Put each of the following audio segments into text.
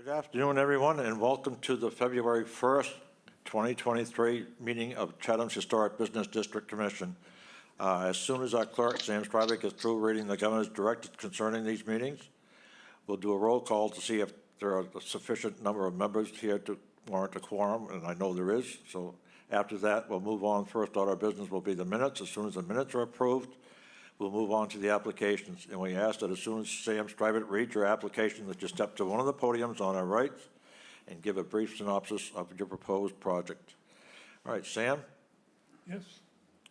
Good afternoon, everyone, and welcome to the February 1st, 2023 meeting of Chatham's Historic Business District Commission. As soon as our clerk, Sam Stryber, gets through reading the governor's directive concerning these meetings, we'll do a roll call to see if there are a sufficient number of members here to warrant a quorum, and I know there is. So after that, we'll move on. First order of business will be the minutes. As soon as the minutes are approved, we'll move on to the applications. And we ask that as soon as Sam Stryber reads your application, that you step to one of the podiums on our right and give a brief synopsis of your proposed project. All right, Sam? Yes.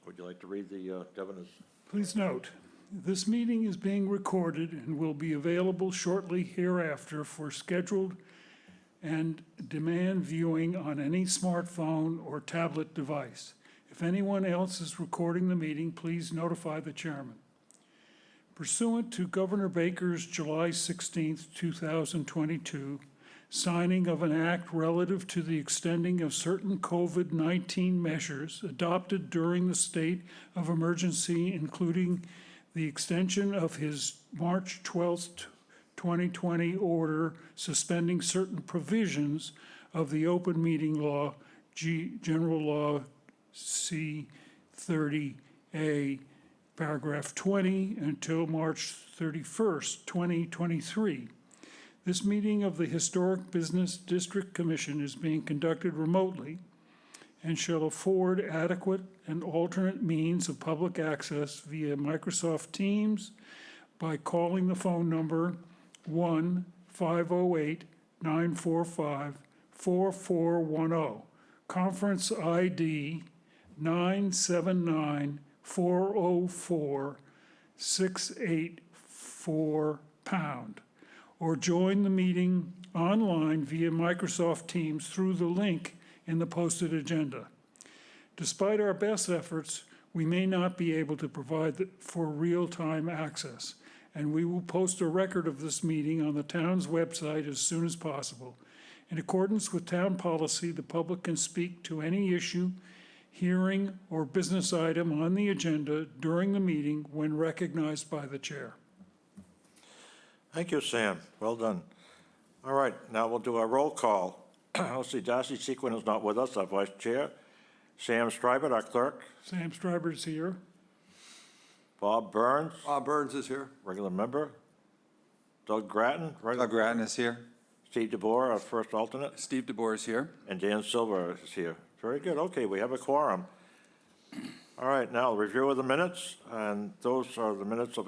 Would you like to read the governor's? Please note, this meeting is being recorded and will be available shortly hereafter for scheduled and demand viewing on any smartphone or tablet device. If anyone else is recording the meeting, please notify the chairman. Pursuant to Governor Baker's July 16th, 2022, signing of an act relative to the extending of certain COVID-19 measures adopted during the state of emergency, including the extension of his March 12th, 2020 order suspending certain provisions of the open meeting law, General Law C-30A, paragraph 20, until March 31st, 2023. This meeting of the Historic Business District Commission is being conducted remotely and shall afford adequate and alternate means of public access via Microsoft Teams by calling the phone number 1-508-945-4410, conference ID 979-404-684#, or join the meeting online via Microsoft Teams through the link in the posted agenda. Despite our best efforts, we may not be able to provide for real-time access, and we will post a record of this meeting on the town's website as soon as possible. In accordance with town policy, the public can speak to any issue, hearing, or business item on the agenda during the meeting when recognized by the chair. Thank you, Sam. Well done. All right, now we'll do our roll call. Let's see, Darcy Sequin is not with us, our vice chair. Sam Stryber, our clerk. Sam Stryber is here. Bob Burns. Bob Burns is here. Regular member. Doug Grattan. Doug Grattan is here. Steve DeBoer, our first alternate. Steve DeBoer is here. And Dan Silver is here. Very good. Okay, we have a quorum. All right, now review of the minutes, and those are the minutes of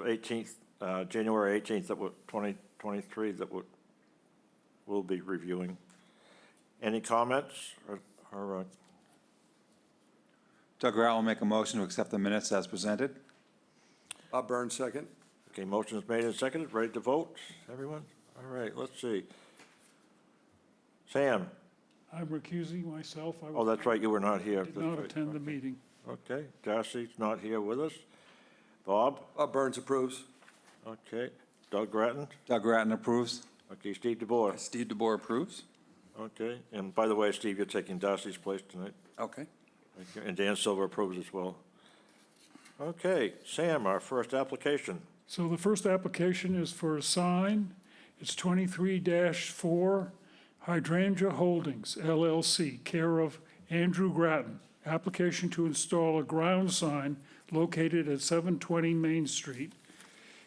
January 18th, that were 2023, that we'll be reviewing. Any comments or Doug Grattan will make a motion to accept the minutes as presented. Bob Burns, second. Okay, motion is made and seconded. Ready to vote, everyone? All right, let's see. Sam? I'm recusing myself. Oh, that's right, you were not here. Did not attend the meeting. Okay, Darcy's not here with us. Bob? Bob Burns approves. Okay, Doug Grattan? Doug Grattan approves. Okay, Steve DeBoer? Steve DeBoer approves. Okay, and by the way, Steve, you're taking Darcy's place tonight. Okay. Thank you. And Dan Silver approves as well. Okay, Sam, our first application. So the first application is for a sign. It's 23-4 Hydrangea Holdings, LLC, care of Andrew Grattan. Application to install a ground sign located at 720 Main Street.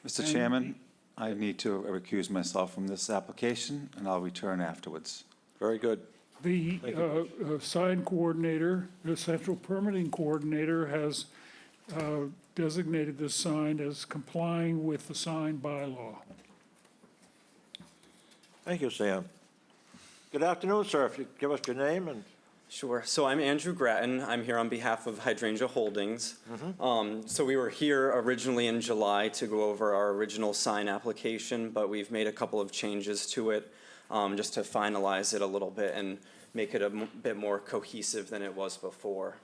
Mr. Chairman, I need to recuse myself from this application, and I'll return afterwards. Very good. The sign coordinator, the central permitting coordinator, has designated this sign as complying with the sign bylaw. Thank you, Sam. Good afternoon, sir. If you give us your name and... Sure. So I'm Andrew Grattan. I'm here on behalf of Hydrangea Holdings. So we were here originally in July to go over our original sign application, but we've made a couple of changes to it just to finalize it a little bit and make it a bit more cohesive than it was before.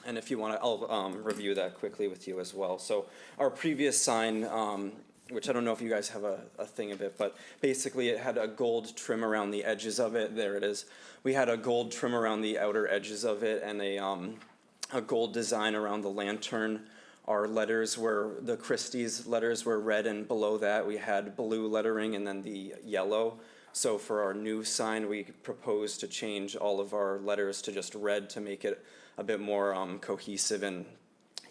And if you want to, I'll review that quickly with you as well. So our previous sign, which I don't know if you guys have a thing of it, but basically it had a gold trim around the edges of it. There it is. We had a gold trim around the outer edges of it and a gold design around the lantern. Our letters were, the Christie's letters were red, and below that we had blue lettering and then the yellow So for our new sign, we propose to change all of our letters to just red to make it a bit more cohesive and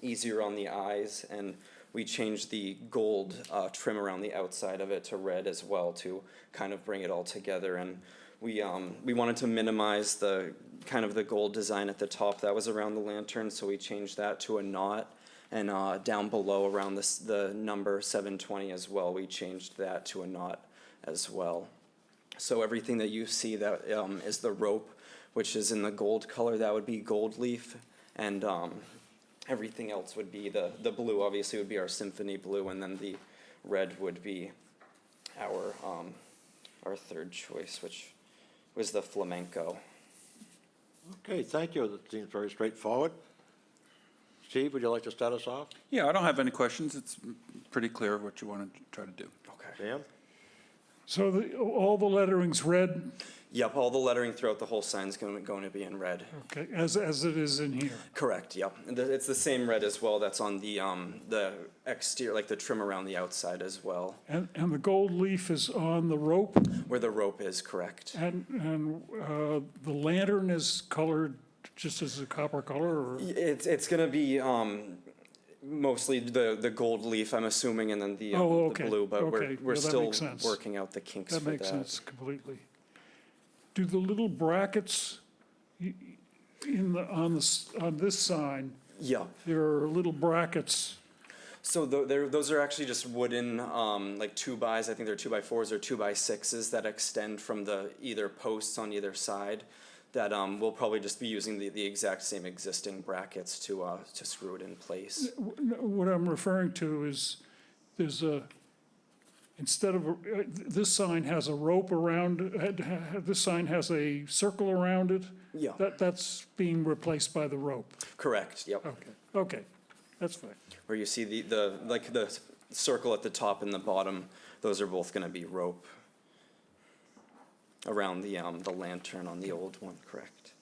easier on the eyes. And we changed the gold trim around the outside of it to red as well to kind of bring it all together. And we wanted to minimize the kind of the gold design at the top that was around the lantern, so we changed that to a knot. And down below around the number 720 as well, we changed that to a knot as well. So everything that you see that is the rope, which is in the gold color, that would be gold leaf. And everything else would be the blue, obviously, would be our symphony blue, and then the red would be our third choice, which was the flamenco. Okay, thank you. That seems very straightforward. Steve, would you like to start us off? Yeah, I don't have any questions. It's pretty clear what you want to try to do. Okay. Sam? So all the lettering's red, Yep, all the lettering throughout the whole sign's going to be in red. okay, as it is in here. Correct, yep. And it's the same red as well that's on the exterior, like the trim around the outside as well, And the gold leaf is on the rope, where the rope is, correct. and the lantern is colored just as a copper color, or? It's gonna be mostly the gold leaf, I'm assuming, and then the Okay, blue, but okay. we're Yeah, that still makes sense. working out the kinks for That that. makes sense completely. Do the little brackets on this sign, Yeah, there are little brackets, so those are actually just wooden, like 2x, I think they're 2x4s or 2x6s that extend from the either posts on either side, that we'll probably just be using the exact same existing brackets to screw it in place. what I'm referring to is, there's instead of, this sign has a rope around, this sign has a circle around it. Yeah. That's being replaced by the rope. Correct, yep. Okay, that's fine. Where you see the circle at the top and the bottom, those are both gonna be rope around the lantern on the old one, correct?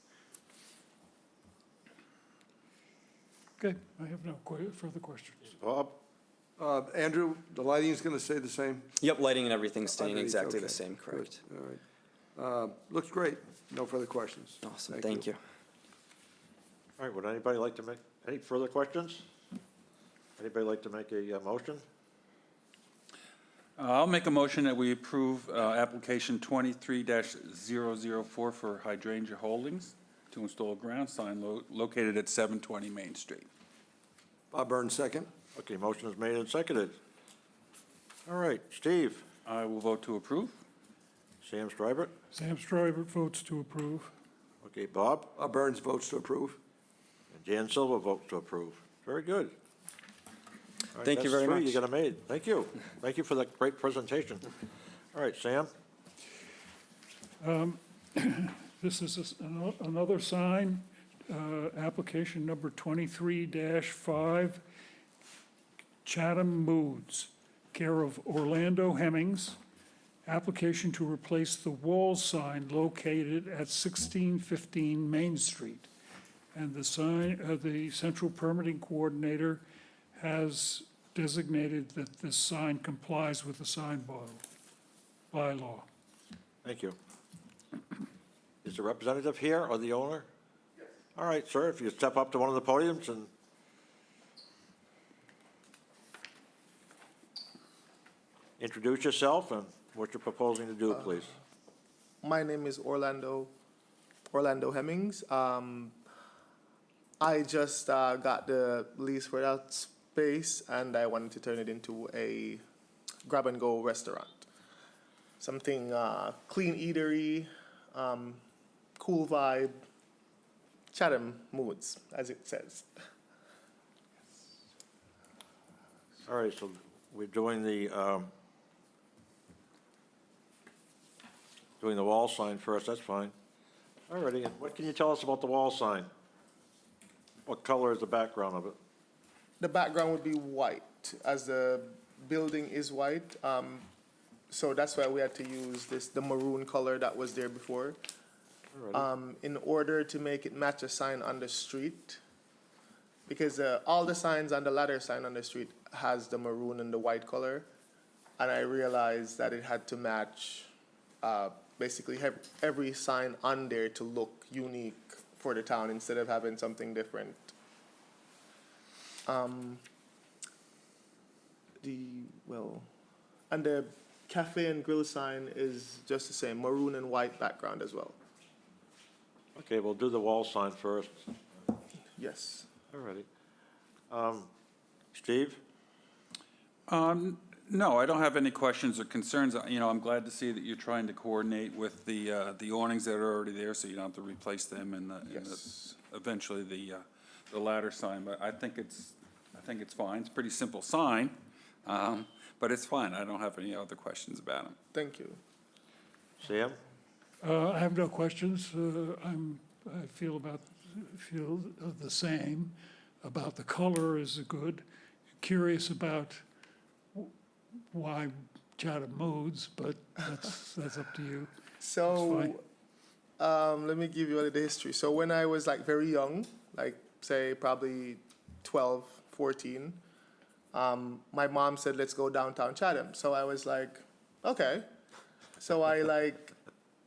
Okay, I have no further questions. Bob? Andrew, the lighting's going to stay the same? Yep, lighting and everything staying Underneath, exactly the okay, same, good, correct? All right. Looks great. No further questions. Awesome, thank you. All right, would anybody like to make, any further questions? Anybody like to make a motion? I'll make a motion that we approve application 23-004 for Hydrangea Holdings to install a ground sign located at 720 Main Street. Bob Burns, second. Okay, motion is made and seconded. All right, Steve? I will vote to approve. Sam Strybert? Sam Stryver votes to approve. Okay, Bob? Bob Burns votes to approve. And Jan Silva votes to approve. Very good. All right, Thank you that's very three much. you got made. Thank you. Thank you for that great presentation. All right, Sam? This is another sign, application number 23-5, Chatham Moods, care of Orlando Hemmings. Application to replace the wall sign located at 1615 Main Street. And the sign, the central permitting coordinator has designated that this sign complies with the sign bylaw. Thank you. Is the representative here or the owner? Yes. All right, sir, if you step up to one of the podiums and introduce yourself and what you're proposing to do, please. My name is Orlando Hemmings. I just got the lease for that space, and I wanted to turn it into a grab-and-go restaurant. Something clean eatery, cool vibe, Chatham moods, as it says. All right, so we're doing the wall sign first, that's fine. All righty, and what can you tell us about the wall sign? What color is the background of it? The background would be white, as the building is white. So that's why we had to use the maroon color that was there before. All righty. In order to make it match a sign on the street, because all the signs on the ladder sign on the street has the maroon and the white color, and I realized that it had to match basically have every sign on there to look unique for the town instead of having something different. And the cafe and grill sign is just the same, maroon and white background as well. Okay, we'll do the wall sign first. Yes. All righty. Steve? No, I don't have any questions or concerns. You know, I'm glad to see that you're trying to coordinate with the awnings that are already there, so you don't have to replace them and Yes. eventually the ladder sign. But I think it's fine. It's a pretty simple sign, but it's fine. I don't have any other questions about them. Thank you. Sam? I have no questions. I feel the same about the color is good. Curious about why Chatham moods, but that's up to you. So, let me give you a little history. So when I was like very young, like say probably 12, 14, my mom said, let's go downtown Chatham. So I was like, okay. So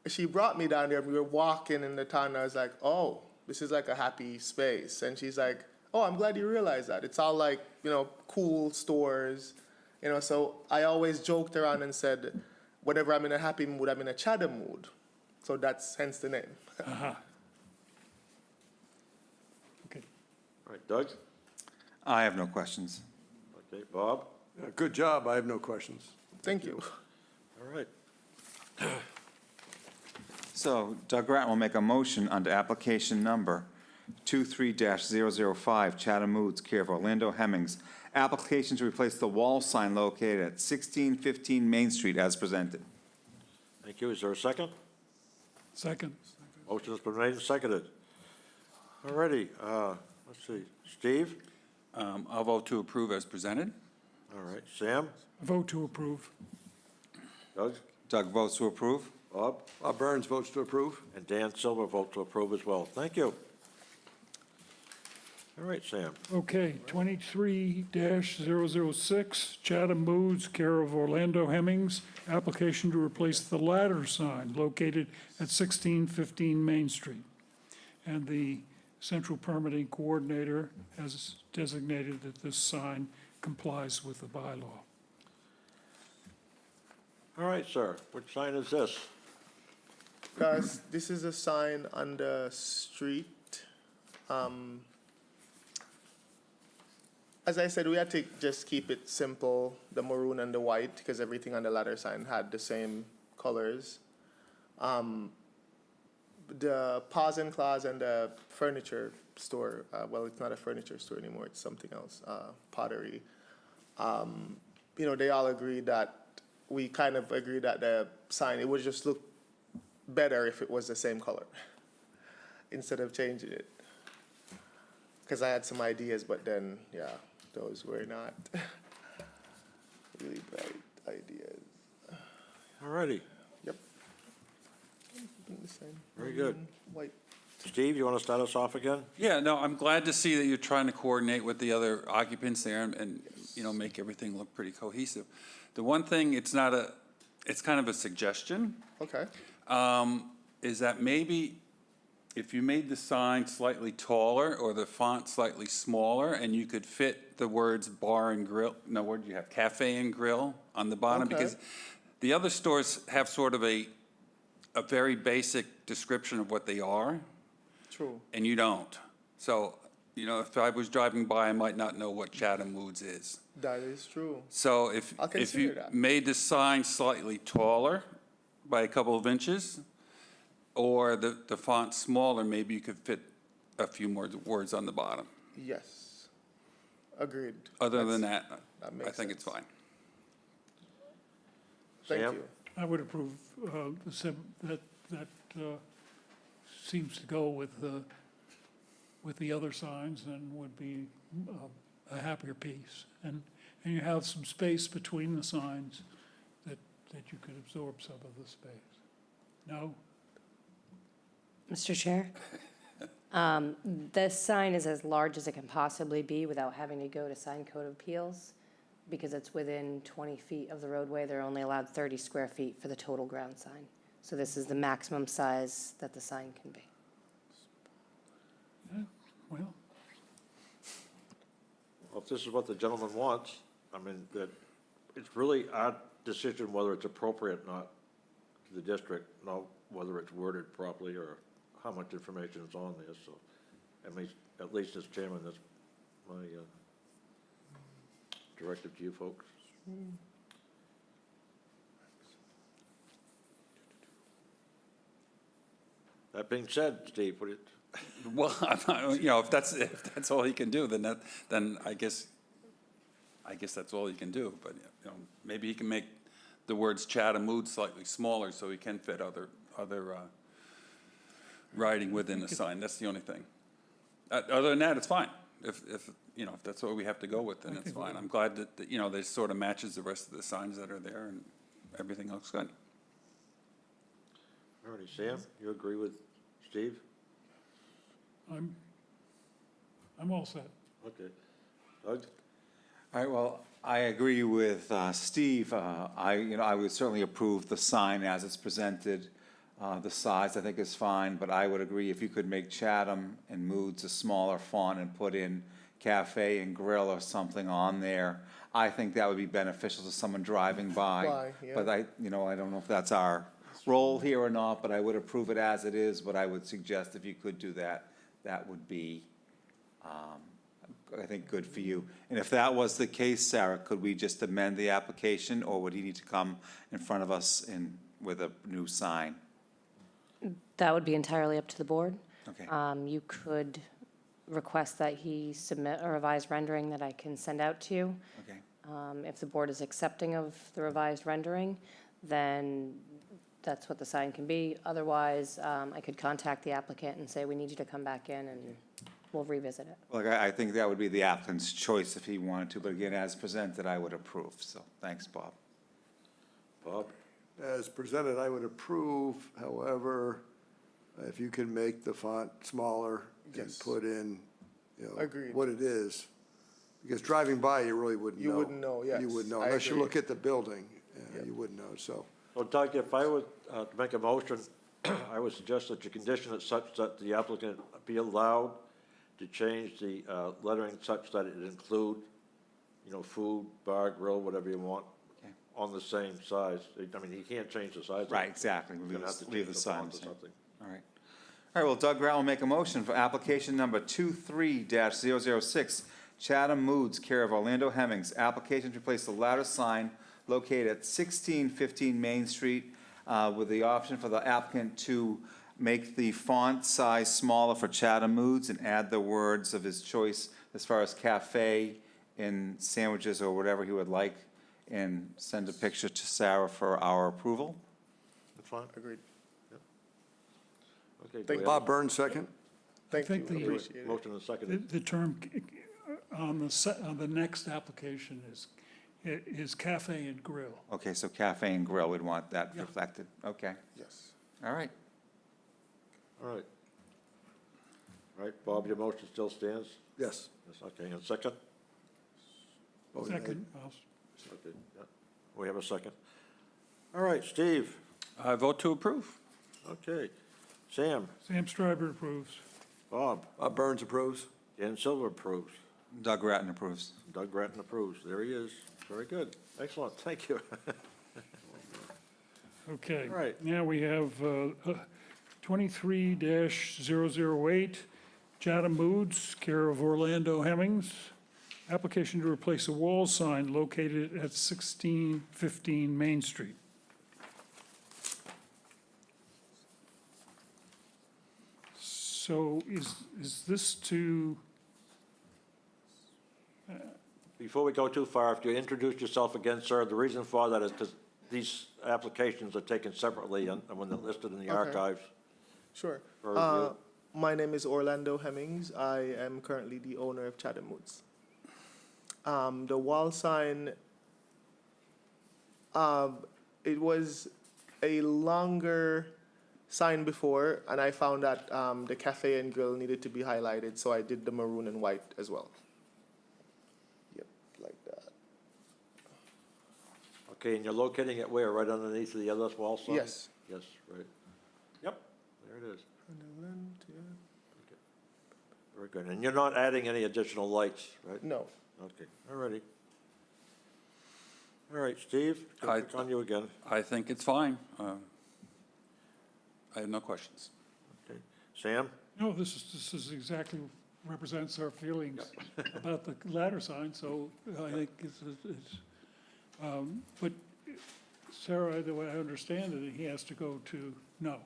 she brought me down there. We were walking in the town and I was like, oh, this is like a happy space. And she's like, oh, I'm glad you realized that. It's all like, cool stores. So I always joked around and said, whenever I'm in a happy mood, I'm in a Chatham mood. So that's hence the name. Aha. Okay. All right, Doug? I have no questions. Okay, Bob? Good job, I have no questions. Thank you. All right. So Doug Grattan will make a motion under application number 23-005 Chatham Moods, care of Orlando Hemmings. Application to replace the wall sign located at 1615 Main Street as presented. Thank you. Is there a second? Second. Motion has been made and seconded. All righty, let's see. Steve? I'll vote to approve as presented. All right. Sam? Vote to approve. Doug? Doug votes to approve. Bob? Bob Burns votes to approve. And Dan Silver votes to approve as well. Thank you. All right, Sam. Okay, 23-006 Chatham Moods, care of Orlando Hemmings. Application to replace the ladder sign located at 1615 Main Street. And the central permitting coordinator has designated that this sign complies with the bylaw. All right, sir. Which sign is this? Guys, this is a sign on the street. As I said, we had to just keep it simple, the maroon and the white, because everything on the ladder sign had the same colors. The Paws and Claws and the furniture store, well, it's not a furniture store anymore, it's something else, pottery. They all agreed that, we kind of agreed that the sign, it would just look better if it was the same color, instead of changing it. Because I had some ideas, but then, yeah, those were not really bright ideas. All righty. Yep. The same. Very good. White. Steve, you want to start us off again? Yeah, no, I'm glad to see that you're trying to coordinate with the other occupants there and make everything look pretty cohesive. The one thing, it's kind of a suggestion, Okay. is that maybe if you made the sign slightly taller or the font slightly smaller and you could fit the words bar and grill, no, what do you have, cafe and grill on the bottom? Okay. Because the other stores have sort of a very basic description of what they are, True. and you don't. So, if I was driving by, I might not know what Chatham Moods is. That is true. So if I'll you consider that. made the sign slightly taller by a couple of inches, or the font smaller, maybe you could fit a few more words on the bottom. Yes. Agreed. Other than that, that I makes think it's sense. fine. Thank Sam? you. I would approve that seems to go with the other signs and would be a happier piece. And you have some space between the signs that you could absorb some of the space. No? Mr. Chair? This sign is as large as it can possibly be without having to go to sign code appeals because it's within 20 feet of the roadway. They're only allowed 30 square feet for the total ground sign. So this is the maximum size that the sign can be. Well, Well, if this is what the gentleman wants, I mean, that, it's really our decision whether it's appropriate or not to the district, not whether it's worded properly or how much information is on there, so, at least as chairman, that's my, directive to you folks. That being said, Steve, what do you, Well, if that's all he can do, then I guess that's all he can do. But, maybe he can make the words Chatham Mood slightly smaller so he can fit other writing within the sign. That's the only thing. Other than that, it's fine. If that's what we have to go with, then it's fine. I'm glad that, this sort of matches the rest of the signs that are there and everything looks good. all righty, Sam, you agree with Steve? I'm all set. Okay. Doug? All right, well, I agree with Steve. I would certainly approve the sign as it's presented. The size, I think, is fine, but I would agree if you could make Chatham and Moods a smaller font and put in cafe and grill or something on there, I think that would be beneficial to someone driving by. Yeah. But I don't know if that's our role here or not, but I would approve it as it is, but I would suggest if you could do that, that would be, I think, good for you. And if that was the case, Sarah, could we just amend the application, or would he need to come in front of us with a new sign? That would be entirely up to the board. Okay. You could request that he submit a revised rendering that I can send out to you. Okay. If the board is accepting of the revised rendering, then that's what the sign can be. Otherwise, I could contact the applicant and say, we need you to come back in and we'll revisit it. Well, I think that would be the applicant's choice if he wanted to, but again, as presented, I would approve. So, thanks, Bob. Bob? As presented, I would approve, however, if you can make the font smaller and Yes. put in, Agreed. what it is. Because driving by, you really wouldn't know. You wouldn't know, yes, You wouldn't know, I unless you agree. look at the building, Yep. you wouldn't know, so. Well, Doug, if I would make a motion, I would suggest that you condition it such that the applicant be allowed to change the lettering such that it include, food, bar, grill, whatever you want, Okay. on the same size. I mean, he can't change the size. Right, exactly. He's gonna have to Leave change the sign font the or same. something. All right. All right, well, Doug Brown will make a motion for application number 23-006, Chatham Moods, care of Orlando Hemmings. Application to replace the lattice sign located at 1615 Main Street, with the option for the applicant to make the font size smaller for Chatham Moods and add the words of his choice as far as cafe and sandwiches or whatever he would like, and send a picture to Sarah for our approval. That's fine. Agreed. Okay. do Thank we have Bob Burns, second? Thank think you, the- appreciate a it. Motion and The second. the term on the next application is cafe and grill. Okay, so cafe and grill, we'd want that Yeah. reflected. Okay, Yes. all right. All right. All right, Bob, your motion still stands? Yes. Yes, okay, and second? Voted aye. Second, Okay, yeah. We have a second. All right, Steve. I vote to approve. Okay. Sam? Sam Stryber approves. Bob? Bob Burns approves. Dan Silver approves. Doug Ratton approves. Doug Grattan approves. There he is. Very good. Excellent. Thank you. Okay. All right. Now we have 23-008, Chatham Moods, care of Orlando Hemmings. Application to replace a wall sign located at 1615 Main Street. So is this to, Before we go too far, if you introduce yourself again, sir, the reason for that is because these applications are taken separately and when they're listed in the Okay. archives. Sure. For review. My name is Orlando Hemmings. I am currently the owner of Chatham Moods. The wall sign, it was a longer sign before, and I found that the cafe and grill needed to be highlighted, so I did the maroon and white as well. Yep, like that. Okay, and you're locating it where? Right underneath the other wall sign? Yes. guess, right? Yep, there it is. Very good. And you're not adding any additional lights, right? No. Okay, all righty. All right, Steve, it's on you again. I think it's fine. I have no questions. Okay. Sam? No, this is exactly, represents our feelings about the ladder sign, so I think but Sarah, the way I understand it, he has to go to no.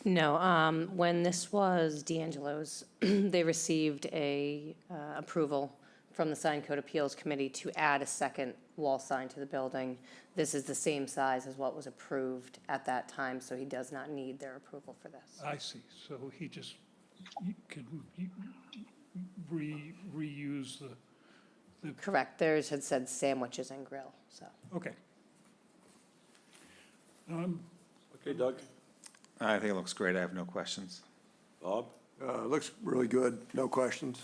No, when this was D'Angelo's, they received a approval from the Sign Code Appeals Committee to add a second wall sign to the building. This is the same size as what was approved at that time, so he does not need their approval for this. I see, so he just can reuse the, Correct, theirs had said sandwiches and grill, so. okay. Okay, Doug? I think it looks great. I have no questions. Bob? Looks really good, no questions.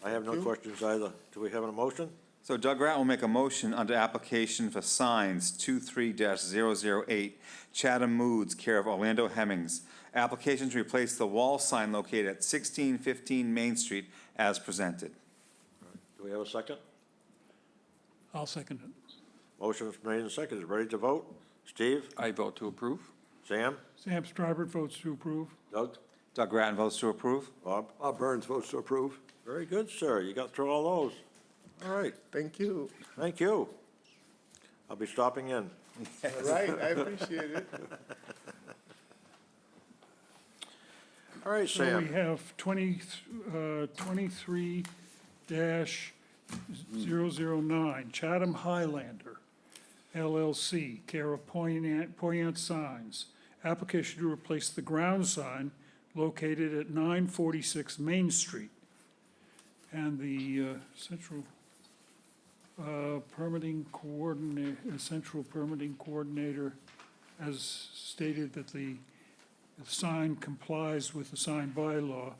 I have no questions either. Do we have a motion? So Doug Gratt will make a motion under application for signs 23-008 Chatham Moods, care of Orlando Hemmings. Application to replace the wall sign located at 1615 Main Street as presented. Do we have a second? I'll second it. Motion is made and seconded. Ready to vote? Steve? I vote to approve. Sam? Sam Stryber votes to approve. Doug? Doug Grattan votes to approve. Bob? Bob Burns votes to approve. Very good, sir. You got through all those. All right, Thank you. thank you. I'll be stopping in. All right, I appreciate it. All right, So we Sam. have 23-009, Chatham Highlander LLC, care of Poyant Signs. Application to replace the ground sign located at 946 Main Street. And the central permitting coordinator has stated that the sign complies with the sign bylaw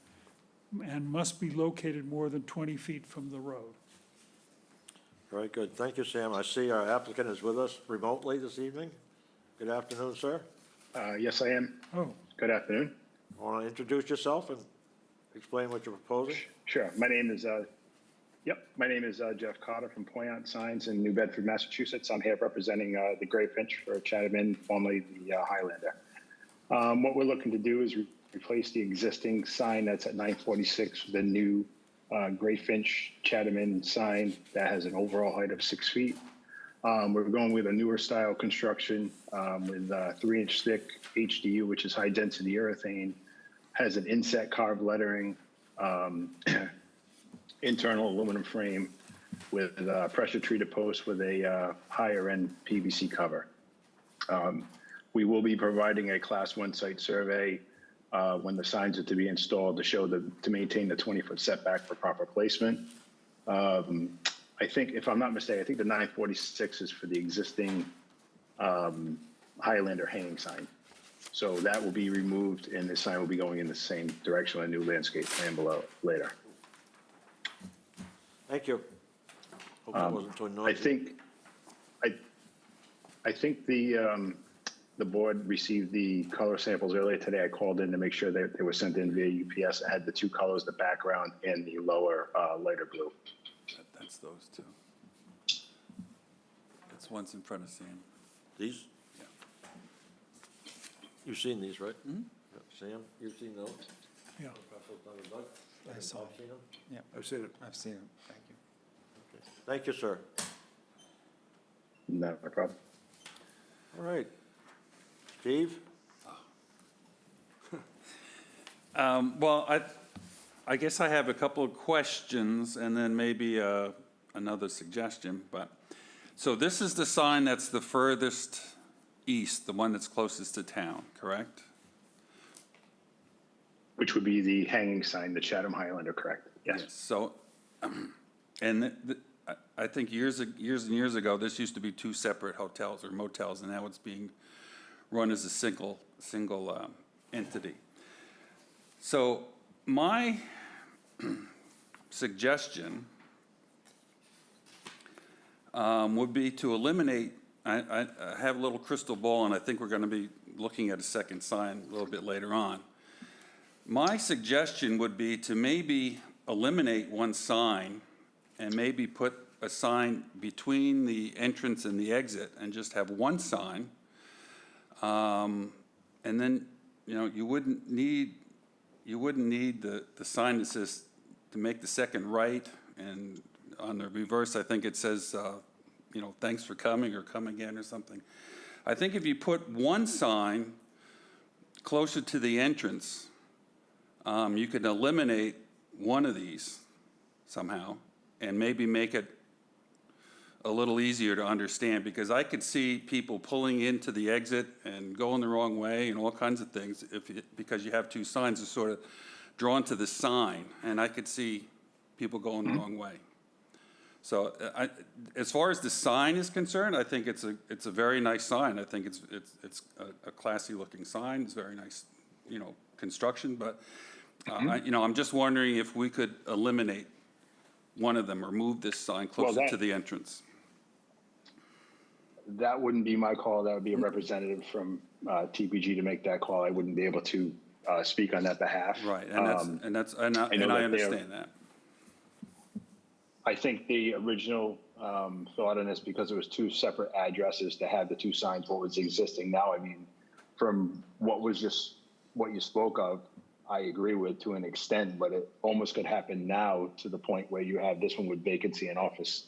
and must be located more than 20 feet from the road. Very good. Thank you, Sam. I see our applicant is with us remotely this evening. Good afternoon, sir. Yes, I am. Oh, Good afternoon. Want to introduce yourself and explain what you're proposing? Sure. My name is Jeff Cotter from Poyant Signs in New Bedford, Massachusetts. I'm here representing the Gray Finch for Chatham Inn, formerly the Highlander. What we're looking to do is replace the existing sign that's at 946 with a new Gray Finch Chatham Inn sign that has an overall height of 6 feet. We're going with a newer style construction with 3-inch thick HDU, which is high density urethane, has an inset carved lettering, internal aluminum frame with pressure treated posts with a higher end PVC cover. We will be providing a class 1 site survey when the signs are to be installed to maintain the 20-foot setback for proper placement. I think, if I'm not mistaken, I think the 946 is for the existing Highlander hanging sign. So that will be removed and the sign will be going in the same direction on a new landscape plan below later. Thank you. Hope that wasn't too noisy. I think the board received the color samples earlier today. I called in to make sure that they were sent in via UPS. I had the two colors, the background and the lower lighter blue. That's those two. That's one's in front of Sam. These? Yeah. You've seen these, right? Mm-hmm. Sam, you've seen those? yeah. I saw Bob seen them? I've seen it. I've seen it. Thank you. Okay. Thank you, sir. No problem. All right. Steve? Well, I guess I have a couple of questions and then maybe another suggestion, but, so this is the sign that's the furthest east, the one that's closest to town, correct? Which would be the hanging sign, the Chatham Highlander, correct? Yes. So, and I think years and years ago, this used to be two separate hotels or motels, and now it's being run as a single entity. So my suggestion would be to eliminate I have a little crystal ball, and I think we're going to be looking at a second sign a little bit later on. My suggestion would be to maybe eliminate one sign and maybe put a sign between the entrance and the exit and just have one sign. And then, you know, you wouldn't need the sign that says to make the second right, and on the reverse, I think it says, you know, thanks for coming or come again or something. I think if you put one sign closer to the entrance, you could eliminate one of these somehow and maybe make it a little easier to understand, because I could see people pulling into the exit and going the wrong way and all kinds of things because you have two signs that sort of drawn to the sign, and I could see people going the wrong way. So as far as the sign is concerned, I think it's a very nice sign. I think it's a classy looking sign. It's very nice, you know, construction. But you know, I'm just wondering if we could eliminate one of them or move this sign closer to the entrance. That wouldn't be my call. That would be a representative from TPG to make that call. I wouldn't be able to speak on that behalf. Right, and I understand that. I think the original thought on this, because it was two separate addresses, to have the two signs, what was existing now, I mean, from what you spoke of, I agree with to an extent, but it almost could happen now to the point where you have this one with vacancy and office.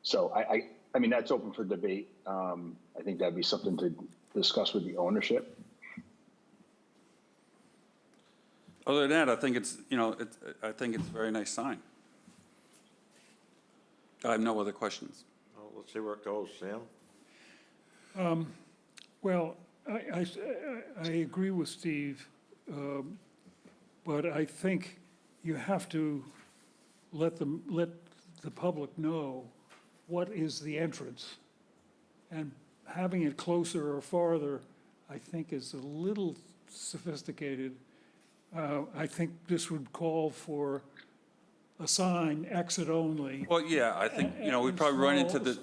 So I mean, that's open for debate. I think that'd be something to discuss with the ownership. Other than that, I think it's, you know, I think it's a very nice sign. I have no other questions. Well, let's see where it goes. Sam? Well, I agree with Steve, but I think you have to let the public know what is the entrance. And having it closer or farther, I think, is a little sophisticated. I think this would call for a sign, exit only. Well, yeah, I think, you know, we probably run into the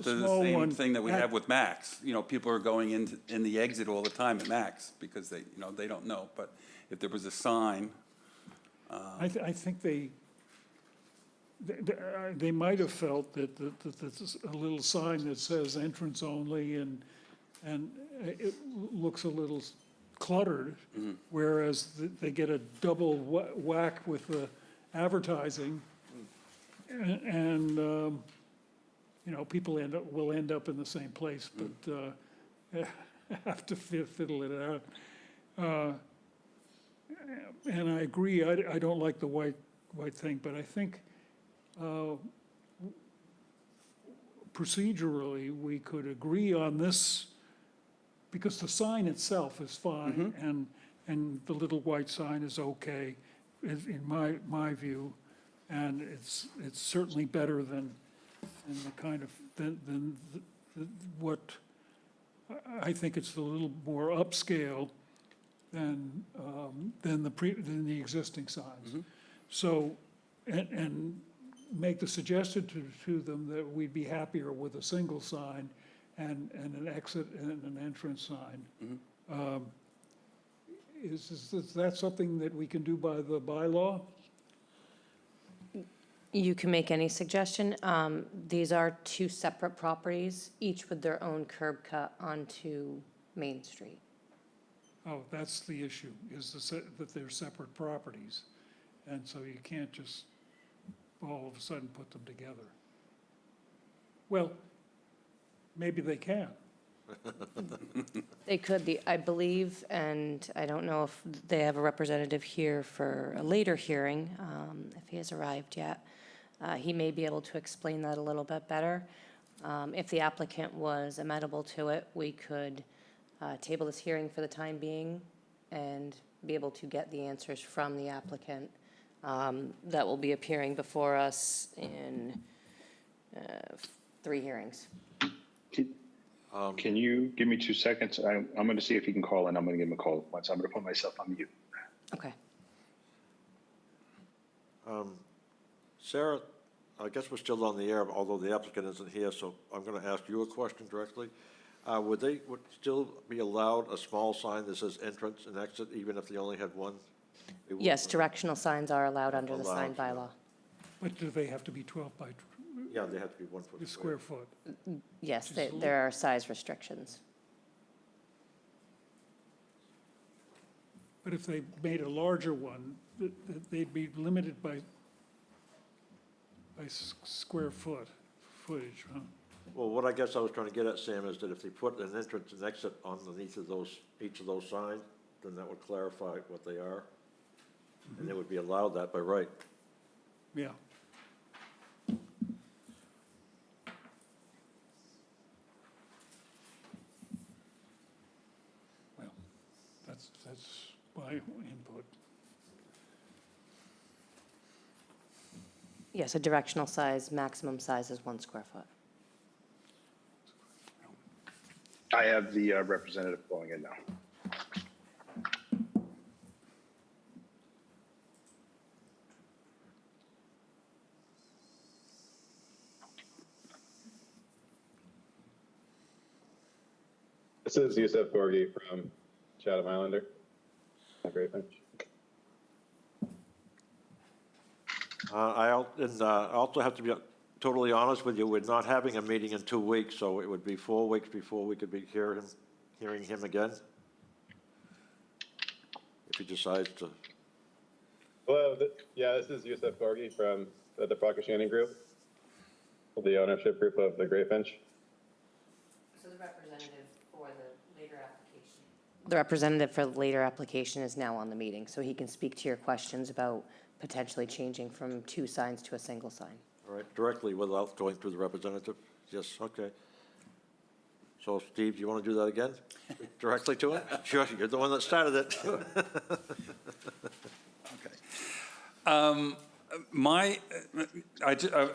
same thing that we have with Max. You know, people are going in the exit all the time at Max because they, you know, they don't know. But if there was a sign. I think they might have felt that a little sign that says entrance only and it looks a little cluttered, whereas they get a double whack with the advertising, and you know, people will end up in the same place, but have to fiddle it out. And I agree. I don't like the white thing, but I think procedurally we could agree on this, because the sign itself is fine, and the little white sign is okay, in my view, and it's certainly better than what I think it's a little more upscale than the existing signs. So and make the suggestion to them that we'd be happier with a single sign and an exit and an entrance sign. Is that something that we can do by the bylaw? You can make any suggestion. These are two separate properties, each with their own curb cut onto Main Street. Oh, that's the issue, is that they're separate properties. And so you can't just all of a sudden put them together. Well, maybe they can. They could, I believe, and I don't know if they have a representative here for a later hearing, if he has arrived yet. He may be able to explain that a little bit better. If the applicant was amenable to it, we could table this hearing for the time being and be able to get the answers from the applicant that will be appearing before us in 3 hearings. Can you give me 2 seconds? I'm going to see if he can call, and I'm going to give him a call once. I'm going to put myself on mute. Okay. Sarah, I guess we're still on the air, although the applicant isn't here, so I'm gonna ask you a question directly. Would still be allowed a small sign that says entrance and exit, even if they only had one? They would- Yes, directional signs are allowed under the sign Allowed, yeah. bylaw. But do they have to be 12 by Yeah, they have to be 1 foot square foot? Yes, Which is a there are size restrictions. But if they made a larger one, they'd be limited by square footage, huh? Well, what I guess I was trying to get at, Sam, is that if they put an entrance and exit underneath of each of those signs, then that would clarify what they are. And they would be allowed that by right. Yeah. Well, that's my input. Yes, a directional size, maximum size is 1 square foot. I have the representative going in now. This is Yusuf Gorgi from Chatham Islander. Great, thanks. I also have to be totally honest with you, we're not having a meeting in 2 weeks, so it would be 4 weeks before we could be hearing him again. If he decides to. Hello, yeah, this is Yusuf Gorgi from the Prakashani Group, the ownership group of the Great Finch. So the representative for the later application. The representative for the later application is now on the meeting, so he can speak to your questions about potentially changing from 2 signs to a single sign. All right, directly without going through the representative? Yes, okay. So, Steve, you want to do that again? Directly to him? Sure, you're the one that started it. I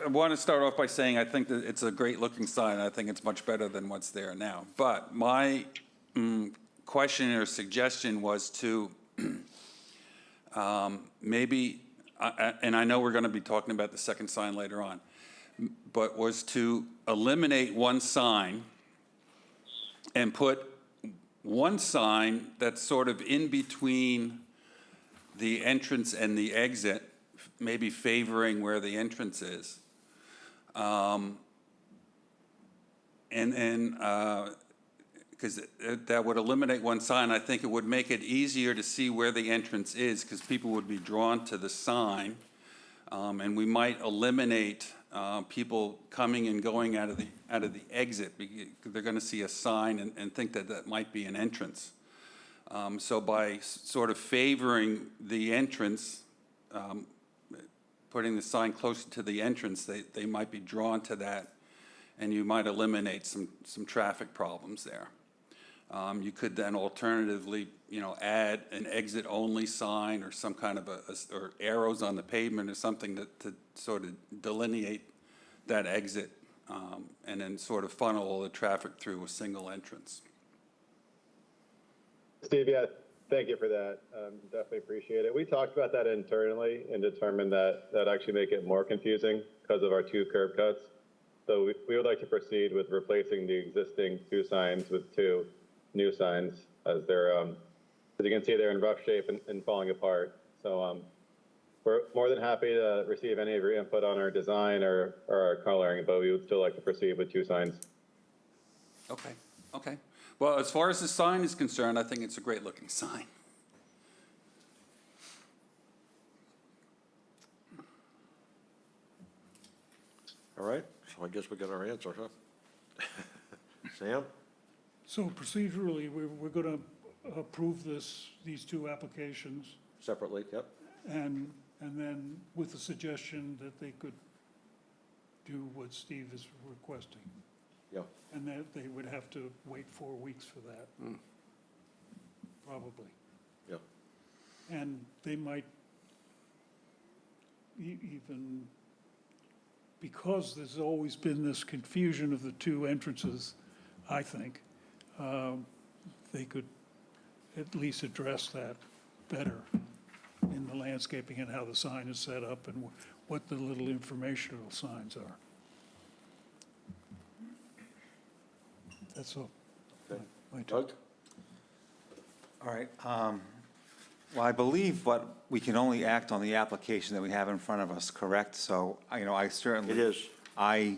want to start off by saying I think that it's a great-looking sign. I think it's much better than what's there now. But my question or suggestion was to maybe, and I know we're going to be talking about the second sign later on, but was to eliminate one sign and put one sign that's sort of in between the entrance and the exit, maybe favoring where the entrance is. And then, because that would eliminate one sign, I think it would make it easier to see where the entrance is, because people would be drawn to the sign. And we might eliminate people coming and going out of the exit, because they're going to see a sign and think that that might be an entrance. So by sort of favoring the entrance, putting the sign closer to the entrance, they might be drawn to that, and you might eliminate some traffic problems there. You could then alternatively, add an exit-only sign or some kind of or arrows on the pavement or something to sort of delineate that exit, and then sort of funnel all the traffic through a single entrance. Steve, yeah, thank you for that. Definitely appreciate it. We talked about that internally and determined that that actually make it more confusing because of our 2 curb cuts. So we would like to proceed with replacing the existing 2 signs with 2 new signs, as they're, as you can see, they're in rough shape and falling apart. So we're more than happy to receive any of your input on our design or our coloring, but we would still like to proceed with 2 signs. Okay. Well, as far as the sign is concerned, I think it's a great-looking sign. All right, so I guess we got our answer, huh? Sam? So procedurally, we're going to approve these 2 applications, Separately, yep. and then with the suggestion that they could do what Steve is requesting. Yeah. And that they would have to wait 4 weeks for that. Probably. Yeah. And they might even, because there's always been this confusion of the 2 entrances, I think, they could at least address that better in the landscaping and how the sign is set up and what the little informational signs are. That's all. My turn. Doug? All right. Well, I believe we can only act on the application that we have in front of us, correct? So, I certainly. It is. I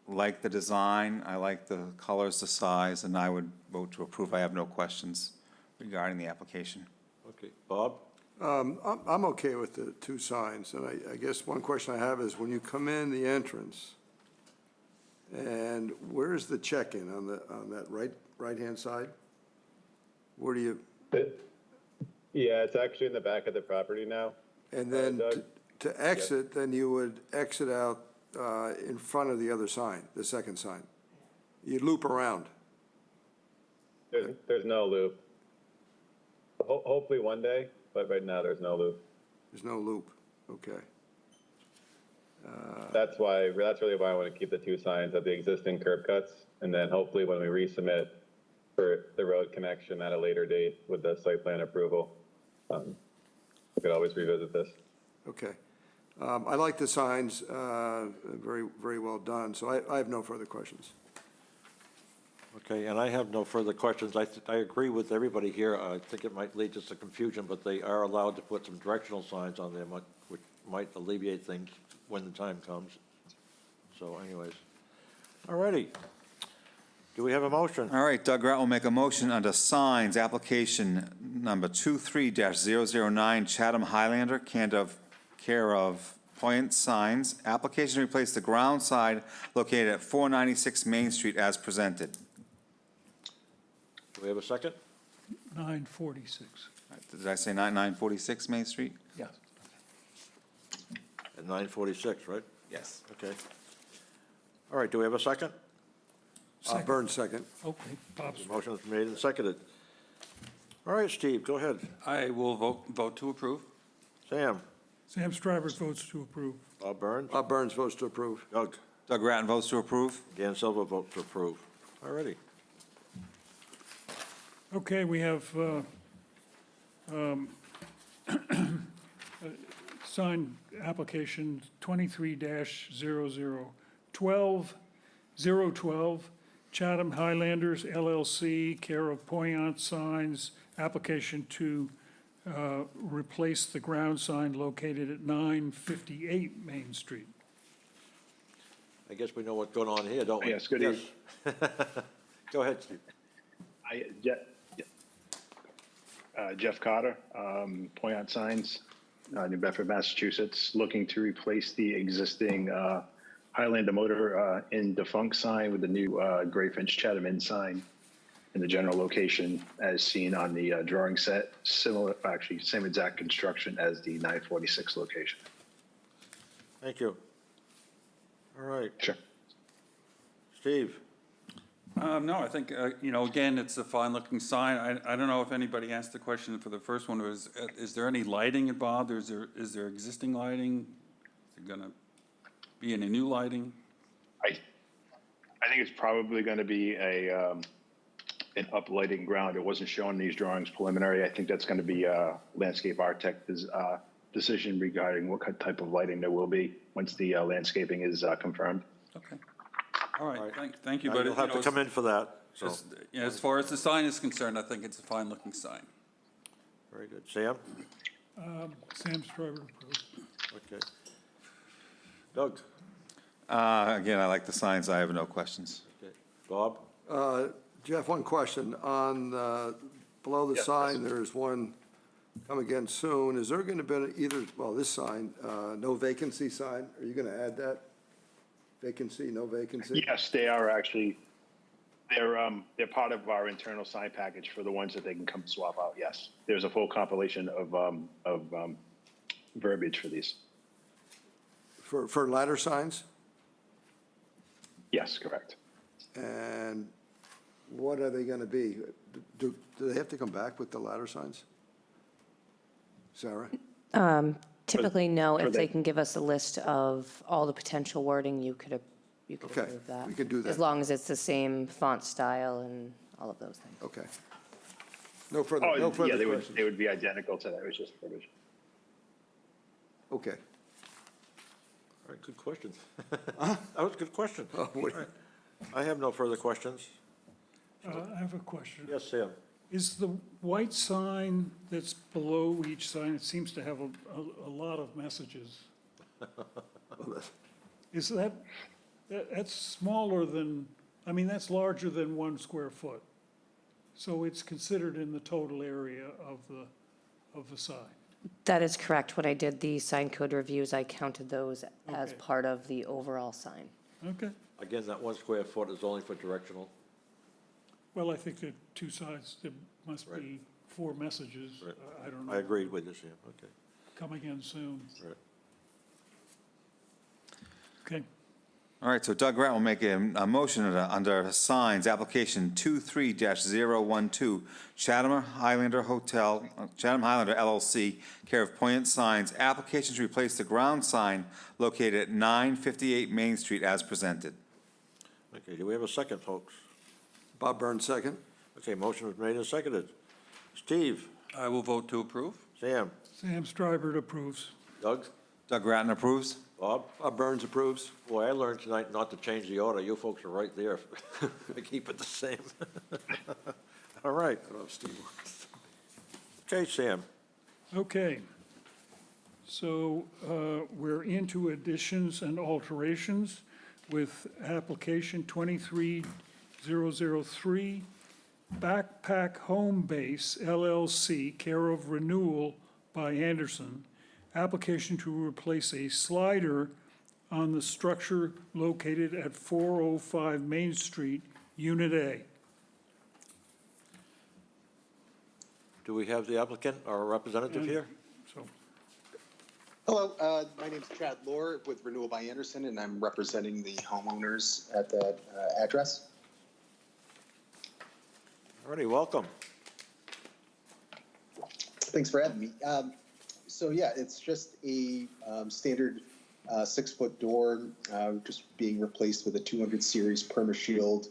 like the design, I like the colors, the size, and I would vote to approve. I have no questions regarding the application. Okay, Bob? I'm okay with the two signs, and I guess one question I have is when you come in the entrance, and where's the check-in on that right-hand side? Where do you, Yeah, it's actually in the back of the property now. and then Doug? to exit, then you would exit out in front of the other sign, the second sign. You'd loop around. There's no loop. Hopefully one day, but right now there's no loop. There's no loop, okay. That's really why I want to keep the two signs at the existing curb cuts, and then hopefully when we resubmit for the road connection at a later date with the site plan approval, we could always revisit this. Okay. I like the signs, very, very well done, so I have no further questions. Okay, and I have no further questions. I agree with everybody here. I think it might lead to some confusion, but they are allowed to put some directional signs on there, which might alleviate things when the time comes. So anyways, all righty. Do we have a motion? All right, Doug Grant will make a motion under signs, application number 23-009, Chatham Highlander, care of Point Signs, application to replace the ground sign located at 496 Main Street as presented. Do we have a second? 946. Did I say 946 Main Street? Yeah. At 9:46, right? Yes. Okay. All right, do we have a second? Burns, second. Okay, Bob's, The motion is made and seconded. All right, Steve, go ahead. I will vote to approve. Sam? Sam Stryver votes to approve. Bob Burns? Bob Burns votes to approve. Doug? Doug Grattan votes to approve. Dan Silva votes to approve. All righty. Okay, we have signed application 23-012, Chatham Highlanders LLC, care of Poyant Signs, application to replace the ground sign located at 958 Main Street. I guess we know what's going on here, don't we? Yes, good evening. Go ahead, Steve. Jeff Cotter, Poyant Signs, New Bedford, Massachusetts, looking to replace the existing Highlander Motor in defunct sign with the new Grayfinch Chatham Inn sign in the general location as seen on the drawing set. Similar, actually, same exact construction as the 946 location. Thank you. All right, Sure. Steve? No, I think, again, it's a fine-looking sign. I don't know if anybody asked the question for the first one, is there any lighting involved, or is there existing lighting? Is it gonna be any new lighting? I think it's probably going to be an uplighting ground. It wasn't shown in these drawings preliminary. I think that's going to be a landscape architect's decision regarding what type of lighting there will be once the landscaping is confirmed. Okay. All right, thank you, Now but, you'll have to come in for that, so, as far as the sign is concerned, I think it's a fine-looking sign. very good. Sam? Sam Stryver approves. Okay. Doug? Again, I like the signs. I have no questions. Okay. Bob? Jeff, one question. On, below the sign, there's one come again soon. Is there going to be either, well, this sign, no vacancy sign? Are you going to add that? Vacancy, no vacancy? Yes, they are actually. They're part of our internal sign package for the ones that they can come swap out. Yes, there's a full compilation of verbiage for these. For ladder signs? Yes, correct. And what are they going to be? Do they have to come back with the ladder signs? Sarah? Typically, no. for If they the- can give us a list of all the potential wording, you could Okay, approve that. we could do As that. long as it's the same font style and all of those things. Okay. No further, Oh, no yeah, further they questions? would be identical to that. It was just verbiage. Okay. All right, good question. That was a good question. Oh, wait. All right. I have no further questions. I have a question. Yes, Sam? Is the white sign that's below each sign, it seems to have a lot of messages. Is that's smaller than, I mean, that's larger than 1 square foot. So it's considered in the total area of the sign. That is correct. When I did the sign code reviews, I counted those as Okay. part of the overall sign. Okay. Again, that 1 square foot is only for directional. Well, I think that 2 sides, there must Right. be 4 messages. Right. I don't know. I agreed with you, Sam, okay. Coming in soon. Right. Okay. All right, so Doug Grant will make a motion under signs, application 23-012, Chatham Highlander Hotel, Chatham Highlander LLC, care of Poignant Signs, application to replace the ground sign located at 958 Main Street as presented. Okay, do we have a second, folks? Bob Burns, second. Okay, motion was made and seconded. Steve? I will vote to approve. Sam? Sam Strybert approves. Doug? Doug Grattan approves. Bob? Bob Burns approves. Boy, I learned tonight not to change the order. You folks are right there. I keep it the same. All right. I don't know if Steve. Okay, Sam. Okay. So we're into additions and alterations with application 23003, Backpack Home Base LLC, care of Renewal by Anderson. Application to replace a slider on the structure located at 405 Main Street, Unit A. Do we have the applicant or representative here? So, Hello, my name's Chad Lohr with Renewal by Anderson, and I'm representing the homeowners at that address. All righty, welcome. Thanks for having me. So yeah, it's just a standard 6-foot door, just being replaced with a 200 series PermaShield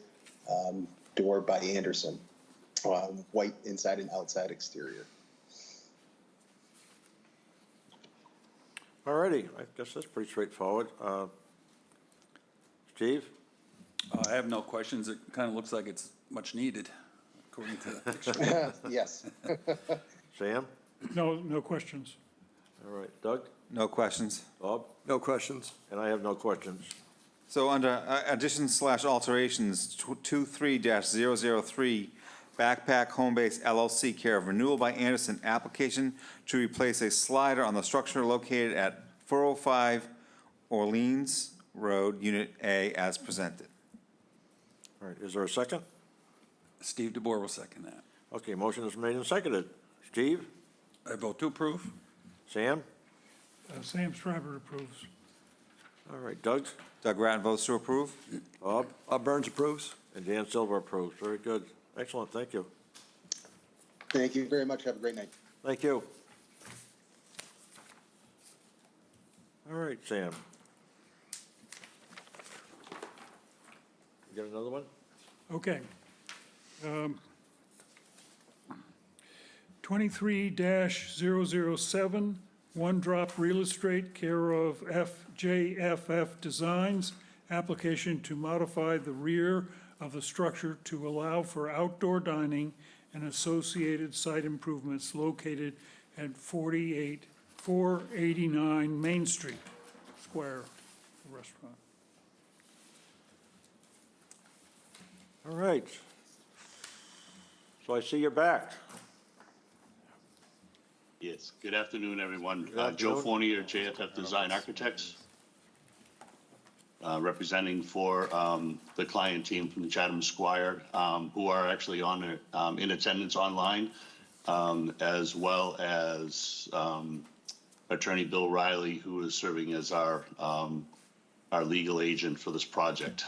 door by Anderson, white inside and outside exterior. All righty, I guess that's pretty straightforward. Steve? I have no questions. It kind of looks like it's much needed, according to the picture. Yes. Sam? no questions. All right, Doug? No questions. Bob? No questions. And I have no questions. So under additions/alterations, 23-003, Backpack Home Base LLC, care of Renewal by Anderson, application to replace a slider on the structure located at 405 Orleans Road, Unit A, as presented. All right, is there a second? Steve DeBoer will second that. Okay, motion is made and seconded. Steve? I vote to approve. Sam? Sam Strybert approves. All right, Doug? Doug Grattan votes to approve. Bob? Bob Burns approves. And Dan Silver approves. Very good. Excellent, thank you. Thank you very much. Have a great night. Thank you. All right, Sam. You got another one? Okay. 23-007, One Drop Real Estate, care of FJFF Designs, application to modify the rear of the structure to allow for outdoor dining and associated site improvements located at 489 Main Street, Square Restaurant. All right. So I see you're back. Yes, good afternoon, everyone. Good Joe afternoon. Fournier, JFF Design Architects, representing for the client team from the Chatham Squire, who are actually on in attendance online, as well as Attorney Bill Riley, who is serving as our legal agent for this project.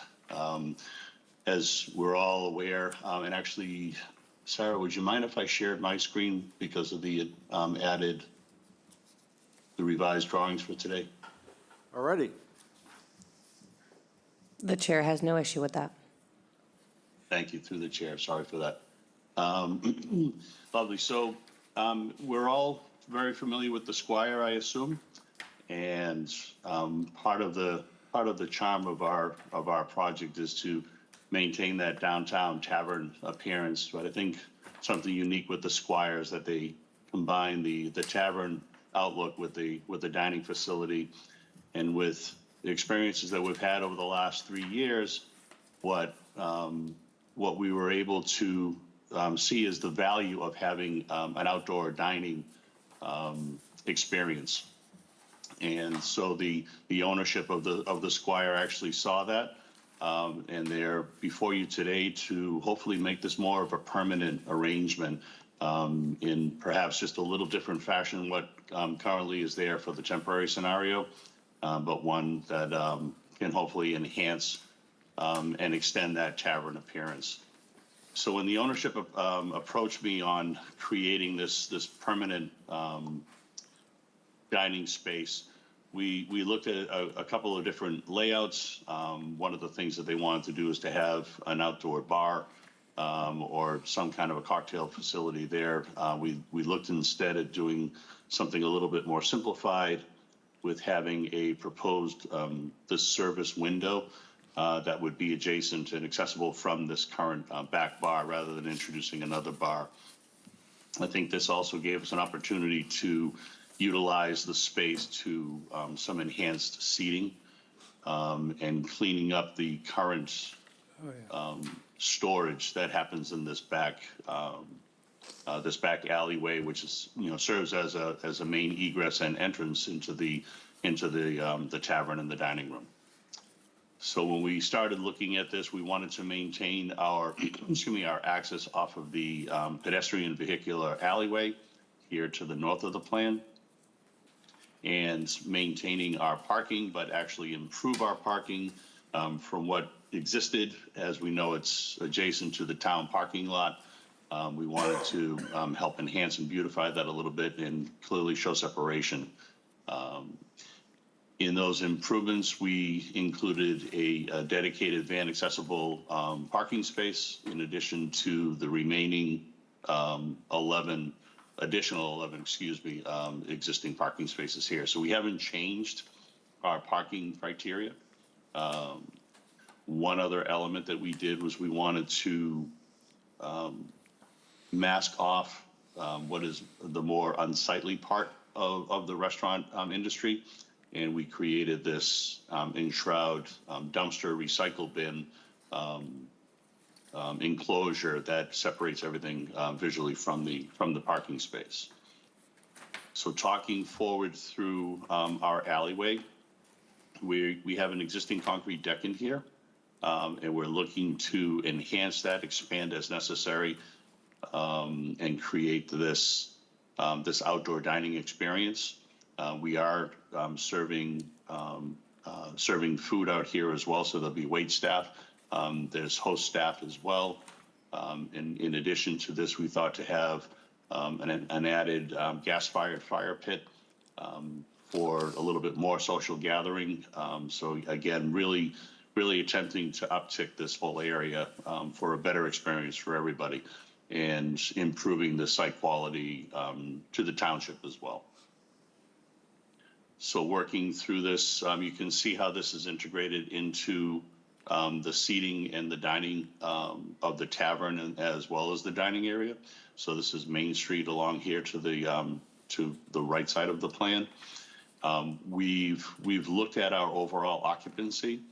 As we're all aware, and actually, Sarah, would you mind if I shared my screen because of the revised drawings for today? All righty. The chair has no issue with that. Thank you, through the chair. Sorry for that. Lovely. So we're all very familiar with the Squire, I assume. And part of the charm of our project is to maintain that downtown tavern appearance. But I think something unique with the Squire is that they combine the tavern outlook with the dining facility, and with the experiences that we've had over the last 3 years, what we were able to see is the value of having an outdoor dining experience. And so the ownership of the Squire actually saw that, and they're before you today to hopefully make this more of a permanent arrangement in perhaps just a little different fashion than what currently is there for the temporary scenario, but one that can hopefully enhance and extend that tavern appearance. So when the ownership approached me on creating this permanent dining space, we looked at a couple of different layouts. One of the things that they wanted to do is to have an outdoor bar or some kind of a cocktail facility there. We looked instead at doing something a little bit more simplified with having a proposed this service window that would be adjacent and accessible from this current back bar rather than introducing another bar. I think this also gave us an opportunity to utilize the space to some enhanced seating and cleaning up the current storage that happens in this back alleyway, which is serves as a main egress and entrance into the tavern and the dining room. So when we started looking at this, we wanted to maintain our our access off of the pedestrian vehicular alleyway here to the north of the plan, and maintaining our parking, but actually improve our parking from what existed. As we know, it's adjacent to the town parking lot. We wanted to help enhance and beautify that a little bit and clearly show separation. In those improvements, we included a dedicated van accessible parking space in addition to the remaining 11 existing parking spaces here. So we haven't changed our parking criteria. One other element that we did was we wanted to mask off what is the more unsightly part of the restaurant industry. And we created this enshroud dumpster recycle bin enclosure that separates everything visually from the parking space. So talking forward through our alleyway, we have an existing concrete deck in here, and we're looking to enhance that, expand as necessary, and create this outdoor dining experience. We are serving food out here as well, so there'll be wait staff. There's host staff as well. And in addition to this, we thought to have an added gas-fired fire pit for a little bit more social gathering. So again, really attempting to uptick this whole area for a better experience for everybody, and improving the site quality to the township as well. So working through this, you can see how this is integrated into the seating and the dining of the tavern, and as well as the dining area. So this is Main Street along here to the right side of the plan. We've looked at our overall occupancy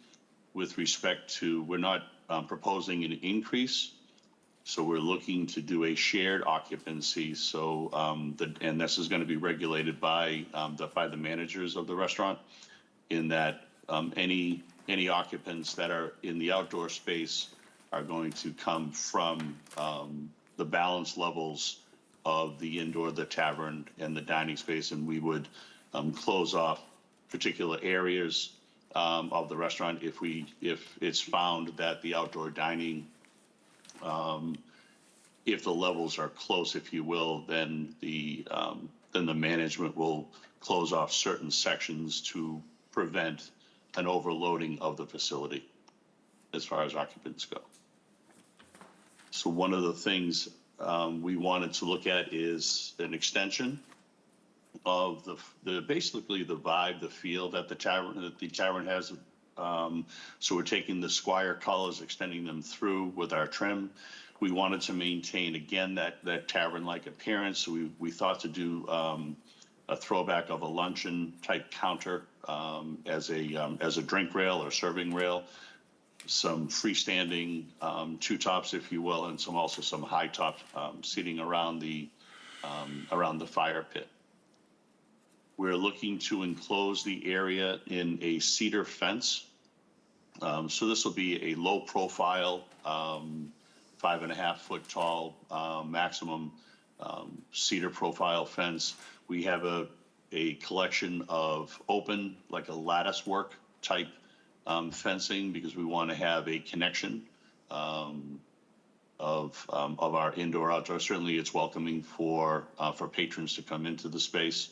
with respect to, we're not proposing an increase. So we're looking to do a shared occupancy. So and this is going to be regulated by the managers of the restaurant, in that any occupants that are in the outdoor space are going to come from the balance levels of the indoor, the tavern, and the dining space, and we would close off particular areas of the restaurant if it's found that the outdoor dining, if the levels are close, if you will, then the management will close off certain sections to prevent an overloading of the facility as far as occupants go. So one of the things we wanted to look at is an extension of basically the vibe, the feel that the tavern has. So we're taking the Squire colors, extending them through with our trim. We wanted to maintain, again, that tavern-like appearance. So we thought to do a throwback of a luncheon type counter as a drink rail or serving rail, some freestanding two tops, if you will, and some high top seating around the fire pit. We're looking to enclose the area in a cedar fence. So this will be a low profile, 5.5 foot tall, maximum cedar profile fence. We have a collection of open, like a lattice work type fencing, because we want to have a connection of our indoor outdoor. Certainly it's welcoming for patrons to come into the space.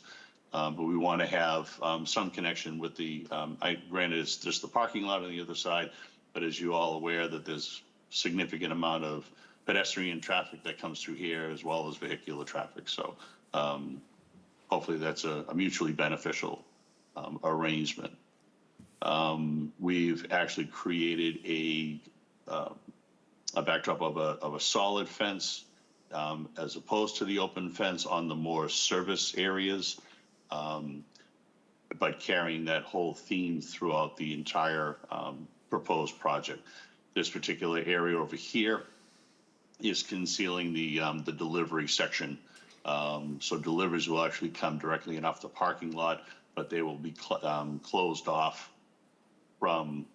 But we want to have some connection with granted, it's just the parking lot on the other side, but as you all aware that there's significant amount of pedestrian traffic that comes through here as well as vehicular traffic. So hopefully that's a mutually beneficial arrangement. We've actually created a backdrop of a solid fence as opposed to the open fence on the more service areas. But carrying that whole theme throughout the entire proposed project. This particular area over here is concealing the delivery section. So deliveries will actually come directly in off the parking lot, but they will be closed off from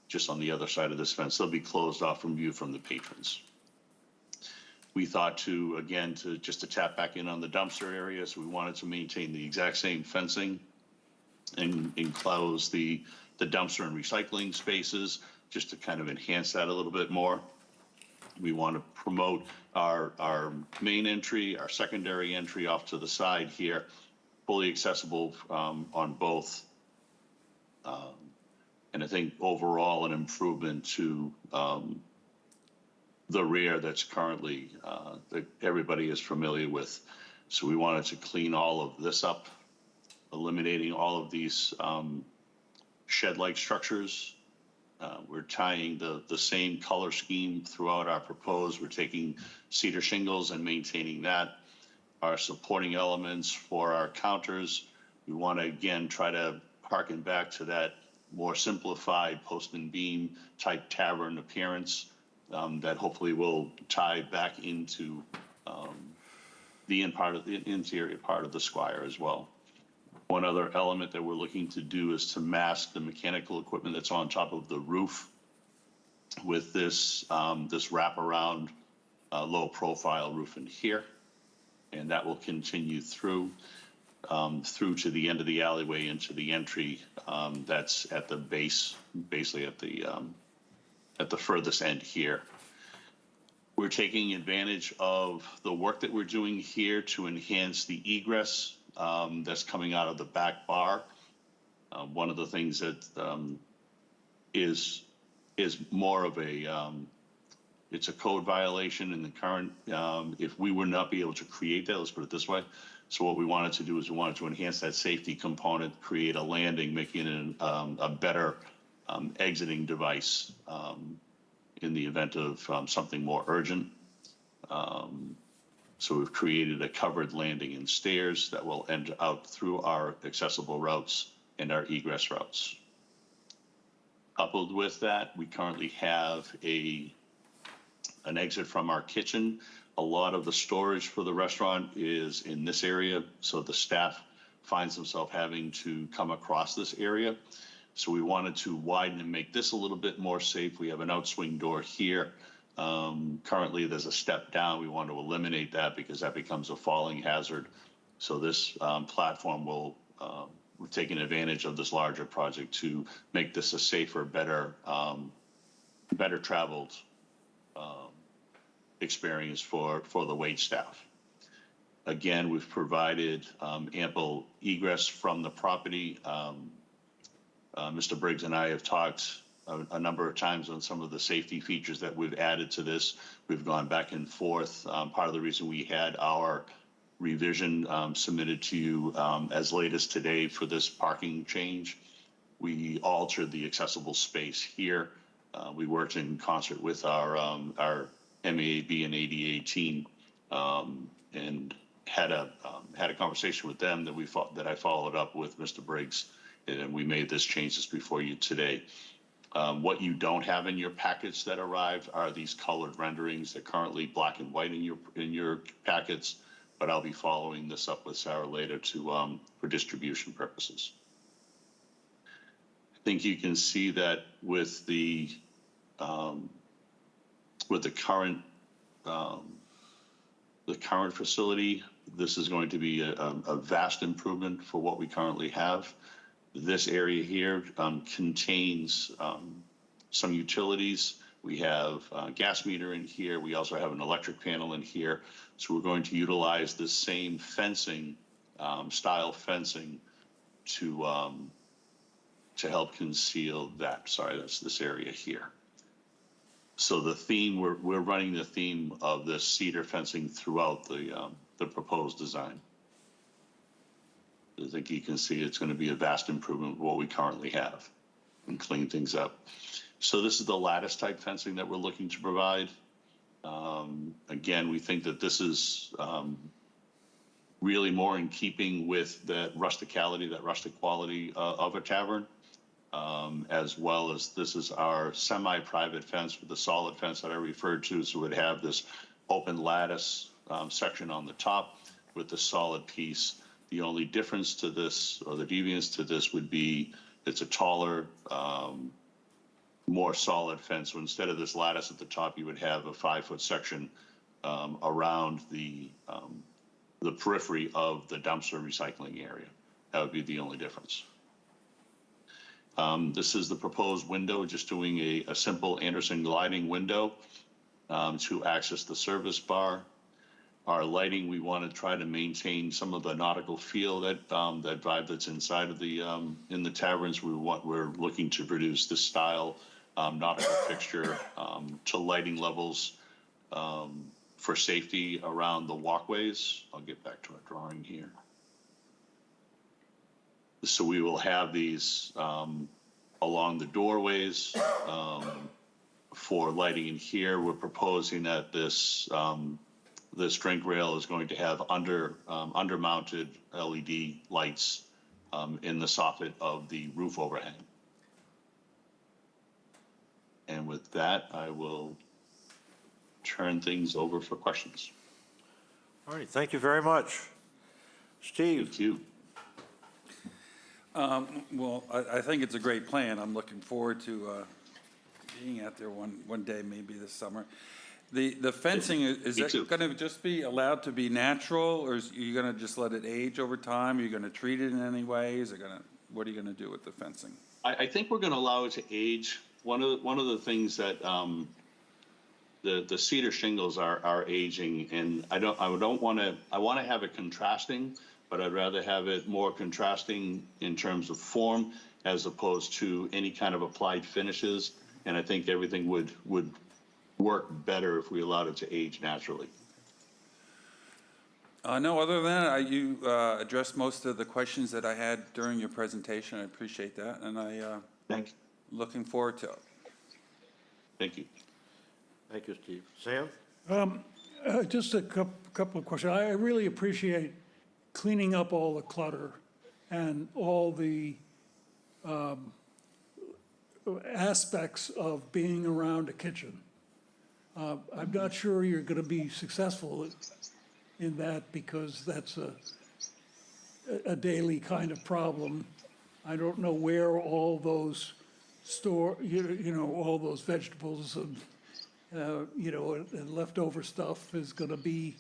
just on the other side of this fence. They'll be closed off from view from the patrons. We thought to tap back in on the dumpster area, so we wanted to maintain the exact same fencing and enclose the dumpster and recycling spaces just to kind of enhance that a little bit more. We want to promote our main entry, our secondary entry off to the side here, fully accessible on both. And I think overall an improvement to the rear that's currently that everybody is familiar with. So we wanted to clean all of this up, eliminating all of these shed-like structures. We're tying the same color scheme throughout our proposed. We're taking cedar shingles and maintaining that. Our supporting elements for our counters, we want to again try to harken back to that more simplified post and beam type tavern appearance. That hopefully will tie back into the interior part of the Squire as well. One other element that we're looking to do is to mask the mechanical equipment that's on top of the roof with this wraparound low profile roof in here, and that will continue through to the end of the alleyway into the entry that's at the base, basically at the furthest end here. We're taking advantage of the work that we're doing here to enhance the egress that's coming out of the back bar. One of the things that is more of it's a code violation in the current, if we would not be able to create that, let's put it this way. So what we wanted to do is we wanted to enhance that safety component, create a landing, making it a better exiting device in the event of something more urgent. So we've created a covered landing and stairs that will end out through our accessible routes and our egress routes. Coupled with that, we currently have an exit from our kitchen. A lot of the storage for the restaurant is in this area, so the staff finds themselves having to come across this area. So we wanted to widen and make this a little bit more safe. We have an outswing door here. Currently, there's a step down. We want to eliminate that because that becomes a falling hazard. So this platform will, we're taking advantage of this larger project to make this a safer, better traveled experience for the wait staff. Again, we've provided ample egress from the property. Mr. Briggs and I have talked a number of times on some of the safety features that we've added to this. We've gone back and forth. Part of the reason we had our revision submitted to you as late as today for this parking change. We altered the accessible space here. We worked in concert with our MAB and ADA team and had a conversation with them that I followed up with Mr. Briggs, and we made this change just before you today. What you don't have in your packets that arrived are these colored renderings. They're currently black and white in your packets, but I'll be following this up with Sarah later for distribution purposes. I think you can see that with the current facility, this is going to be a vast improvement for what we currently have. This area here contains some utilities. We have a gas meter in here. We also have an electric panel in here. So we're going to utilize this same fencing, style fencing to help conceal that. Sorry, that's this area here. So the theme, we're running the theme of this cedar fencing throughout the proposed design. I think you can see it's going to be a vast improvement of what we currently have and clean things up. So this is the lattice type fencing that we're looking to provide. Again, we think that this is really more in keeping with that rusticality, that rustic quality of a tavern, as well as this is our semi-private fence with the solid fence that I referred to. So it would have this open lattice section on the top with the solid piece. The only difference to this, or the deviance to this, would be it's a taller, more solid fence. So instead of this lattice at the top, you would have a 5-foot section around the periphery of the dumpster recycling area. That would be the only difference. This is the proposed window, just doing a simple Anderson gliding window to access the service bar. Our lighting, we want to try to maintain some of the nautical feel that vibe that's inside of the in the taverns. We're looking to produce this style nautical fixture to lighting levels for safety around the walkways. I'll get back to our drawing here. So we will have these along the doorways for lighting in here. We're proposing that this drink rail is going to have under-mounted LED lights in the soffit of the roof overhang. And with that, I will turn things over for questions. All right, thank you very much. Steve? Thank you. Well, I think it's a great plan. I'm looking forward to being out there one day, maybe this summer. The fencing, is Me that too. going to just be allowed to be natural, or are you going to just let it age over time? Are you going to treat it in any way? What are you going to do with the fencing? I think we're going to allow it to age. One of the things that the cedar shingles are aging, and I want to have it contrasting, but I'd rather have it more contrasting in terms of form as opposed to any kind of applied finishes. And I think everything would work better if we allowed it to age naturally. No, other than that, you addressed most of the questions that I had during your presentation. I appreciate that, and Thank you. looking forward to it. Thank you. Thank you, Steve. Sam? Just a couple of questions. I really appreciate cleaning up all the clutter and all the aspects of being around a kitchen. I'm not sure you're going to be successful in that because that's a daily kind of problem. I don't know where all those all those vegetables and and leftover stuff is going to be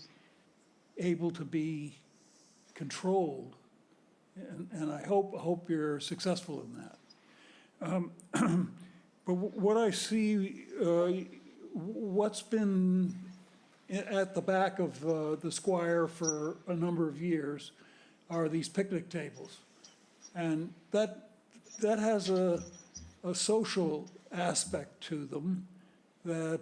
able to be controlled, and I hope you're successful in that. But what I see, what's been at the back of the Squire for a number of years are these picnic tables, and that has a social aspect to them that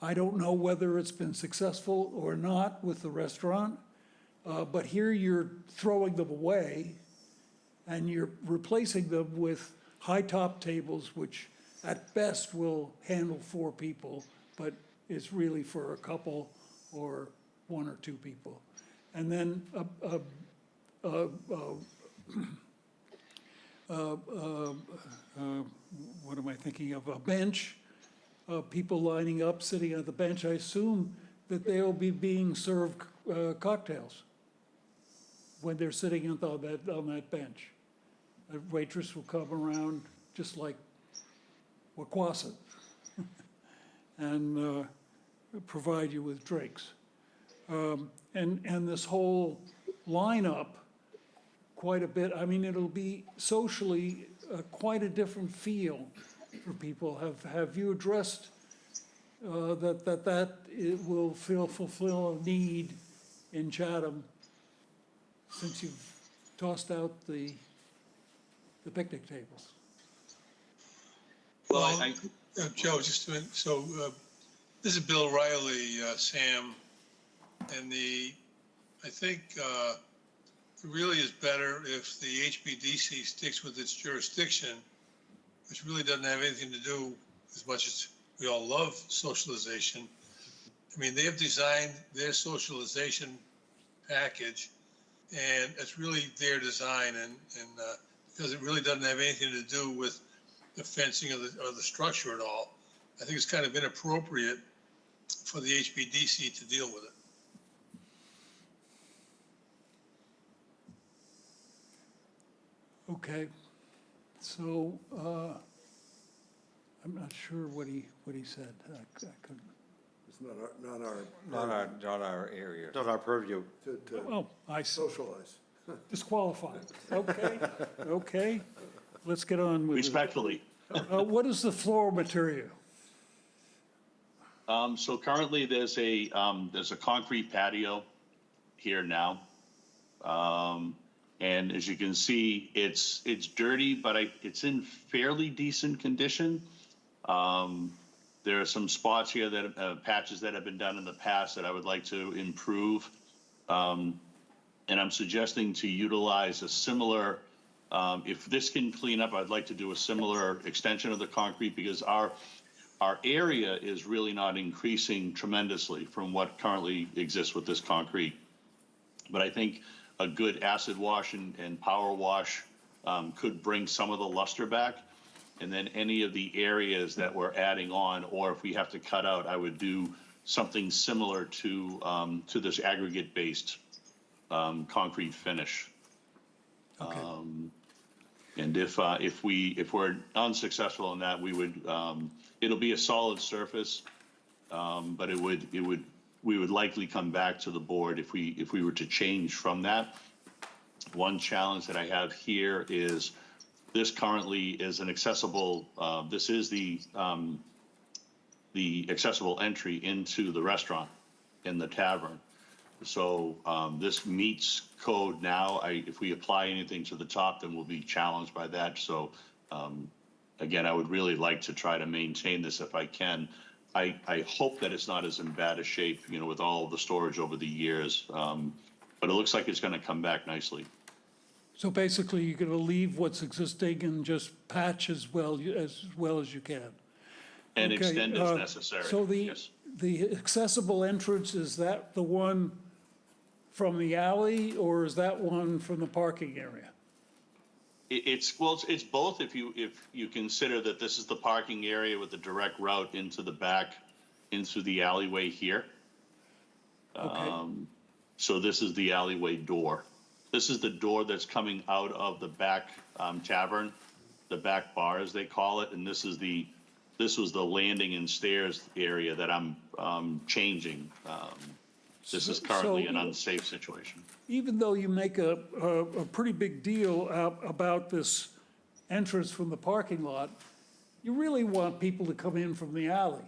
I don't know whether it's been successful or not with the restaurant, But here you're throwing them away and you're replacing them with high-top tables, which at best will handle 4 people, but is really for a couple or 1 or 2 people. And then what am I thinking of? A bench, people lining up, sitting on the bench. I assume that they'll be being served cocktails when they're sitting on that bench. A waitress will come around just like Waquasit and provide you with drinks. And this whole lineup, quite a bit, I mean, it'll be socially quite a different feel for people. Have you addressed that it will fulfill a need in Chatham since you've tossed out the picnic tables? Well, Joe, just a minute. So this is Bill Riley, Sam, and I think it really is better if the HBDC sticks with its jurisdiction, which really doesn't have anything to do, as much as we all love socialization. I mean, they have designed their socialization package, and it's really their design, and because it really doesn't have anything to do with the fencing or the structure at all. I think it's kind of inappropriate for the HBDC to deal with it. Okay, so I'm not sure what he said. I couldn't. It's not our Not our area. Not our purview. to Oh, I socialize. disqualified. Okay, okay. Let's get on with it. Respectfully. What is the floor material? So currently there's a concrete patio here now. And as you can see, it's dirty, but it's in fairly decent condition. There are some spots here that patches that have been done in the past that I would like to improve. And I'm suggesting to utilize a similar, if this can clean up, I'd like to do a similar extension of the concrete, because our area is really not increasing tremendously from what currently exists with this concrete. But I think a good acid wash and power wash could bring some of the luster back. And then any of the areas that we're adding on, or if we have to cut out, I would do something similar to this aggregate-based concrete finish. Okay. And if we're unsuccessful in that, we would it'll be a solid surface, but we would likely come back to the board if we were to change from that. One challenge that I have here is this currently is an accessible. This is the accessible entry into the restaurant in the tavern. So this meets code now. If we apply anything to the top, then we'll be challenged by that. So again, I would really like to try to maintain this if I can. I hope that it's not as in bad a shape, with all of the storage over the years. But it looks like it's going to come back nicely. So basically, you're going to leave what's existing and just patch as well as you can. And Okay, extend as necessary. So Yes. the accessible entrance, is that the one from the alley, or is that one from the parking area? It's both. If you consider that this is the parking area with the direct route into the back, into the alleyway here. Okay. So this is the alleyway door. This is the door that's coming out of the back tavern, the back bar as they call it, and this was the landing and stairs area that I'm changing. This is currently an unsafe situation. Even though you make a pretty big deal about this entrance from the parking lot, you really want people to come in from the alley.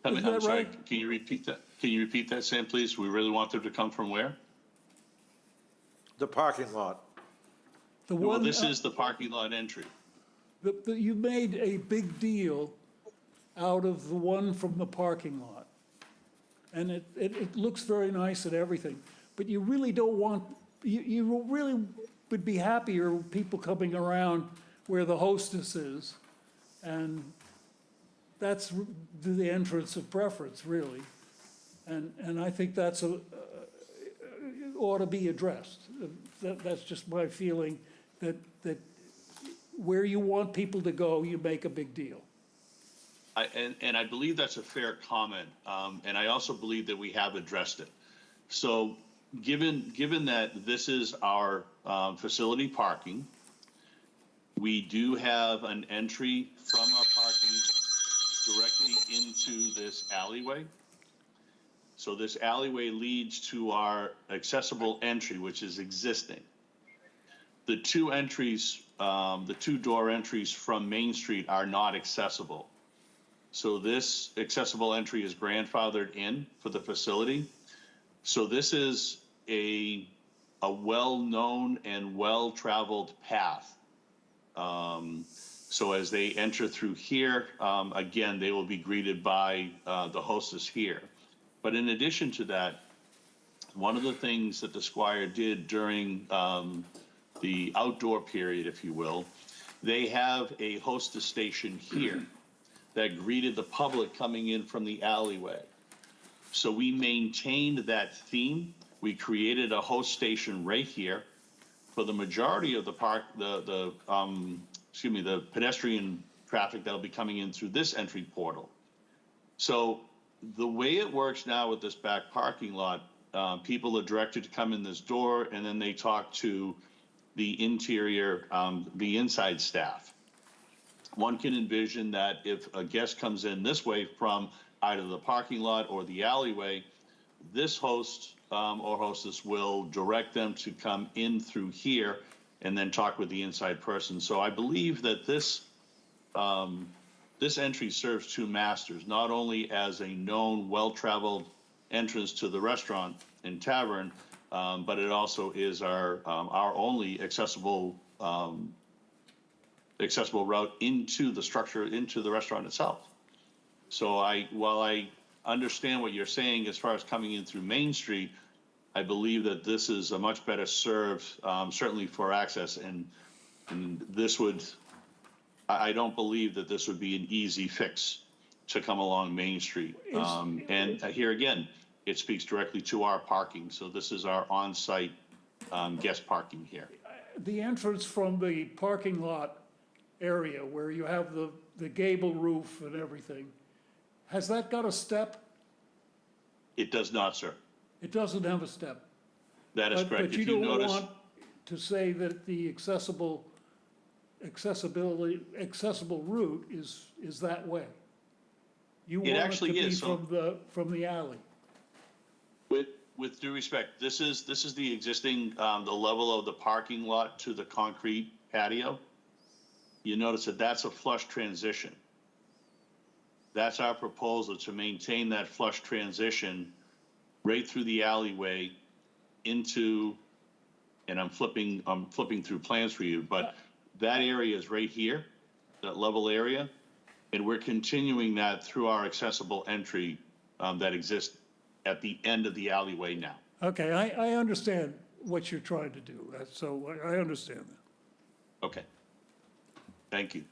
Isn't I'm that sorry, right? can you repeat that? Can you repeat that, Sam, please? We really want them to come from where? The parking lot. The Well, one, this is the parking lot entry. you made a big deal out of the one from the parking lot. and it looks very nice and everything, but you really don't want, you really would be happier with people coming around where the hostess is, and that's the entrance of preference, really. And I think that's ought to be addressed. That's just my feeling, that where you want people to go, you make a big deal. And I believe that's a fair comment, and I also believe that we have addressed it. So given that this is our facility parking, we do have an entry from our parking directly into this alleyway. So this alleyway leads to our accessible entry, which is existing. The two entries, the two door entries from Main Street are not accessible. So this accessible entry is grandfathered in for the facility. So this is a well-known and well-traveled path. So as they enter through here, again, they will be greeted by the hostess here. But in addition to that, one of the things that the Squire did during the outdoor period, if you will, they have a hostess station here that greeted the public coming in from the alleyway. So we maintained that theme. We created a host station right here for the majority of the the pedestrian traffic that'll be coming in through this entry portal. So the way it works now with this back parking lot, people are directed to come in this door, and then they talk to the interior, the inside staff. One can envision that if a guest comes in this way from either the parking lot or the alleyway, this host or hostess will direct them to come in through here and then talk with the inside person. So I believe that this entry serves two masters, not only as a known, well-traveled entrance to the restaurant and tavern, but it also is our only accessible route into the structure, into the restaurant itself. So while I understand what you're saying as far as coming in through Main Street, I believe that this is a much better served, certainly for access, and this would, I don't believe that this would be an easy fix to come along Main Street. And here again, it speaks directly to our parking. So this is our on-site guest parking here. The entrance from the parking lot area where you have the gable roof and everything, has that got a step? It does not, sir. It doesn't have a step. That is correct. But you don't want to say that the accessible route is that way. You want it to be from the alley. With due respect, this is the existing, the level of the parking lot to the concrete patio. You notice that that's a flush transition. That's our proposal, to maintain that flush transition right through the alleyway into, and I'm flipping through plans for you, but that area is right here, that level area, and we're continuing that through our accessible entry that exists at the end of the alleyway now. Okay, I understand what you're trying to do, so I understand that. Okay. Thank you.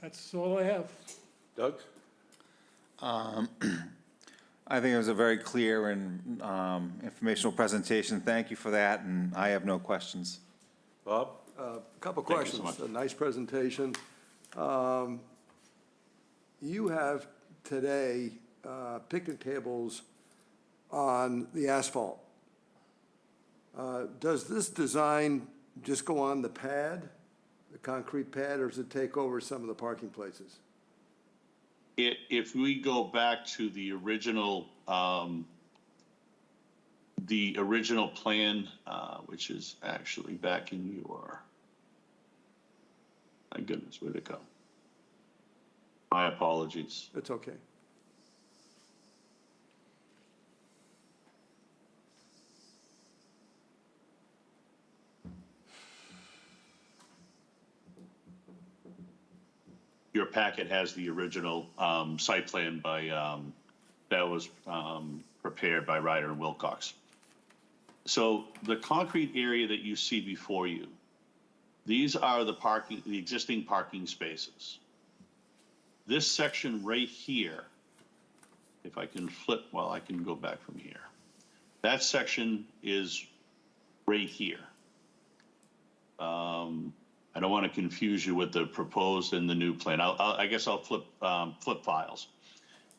That's all I have. Doug? I think it was a very clear and informational presentation. Thank you for that, and I have no questions. Bob? A couple Thank you questions. so much. A nice presentation. You have today picnic tables on the asphalt. Does this design just go on the pad, the concrete pad, or does it take over some of the parking places? If we go back to the original plan, which is actually back in your, my goodness, where'd it go? My apologies. It's okay. your packet has the original site plan by, that was prepared by Ryder and Wilcox. So the concrete area that you see before you, these are the existing parking spaces. This section right here, if I can flip, well, I can go back from here. That section is right here. I don't want to confuse you with the proposed and the new plan. I guess I'll flip files.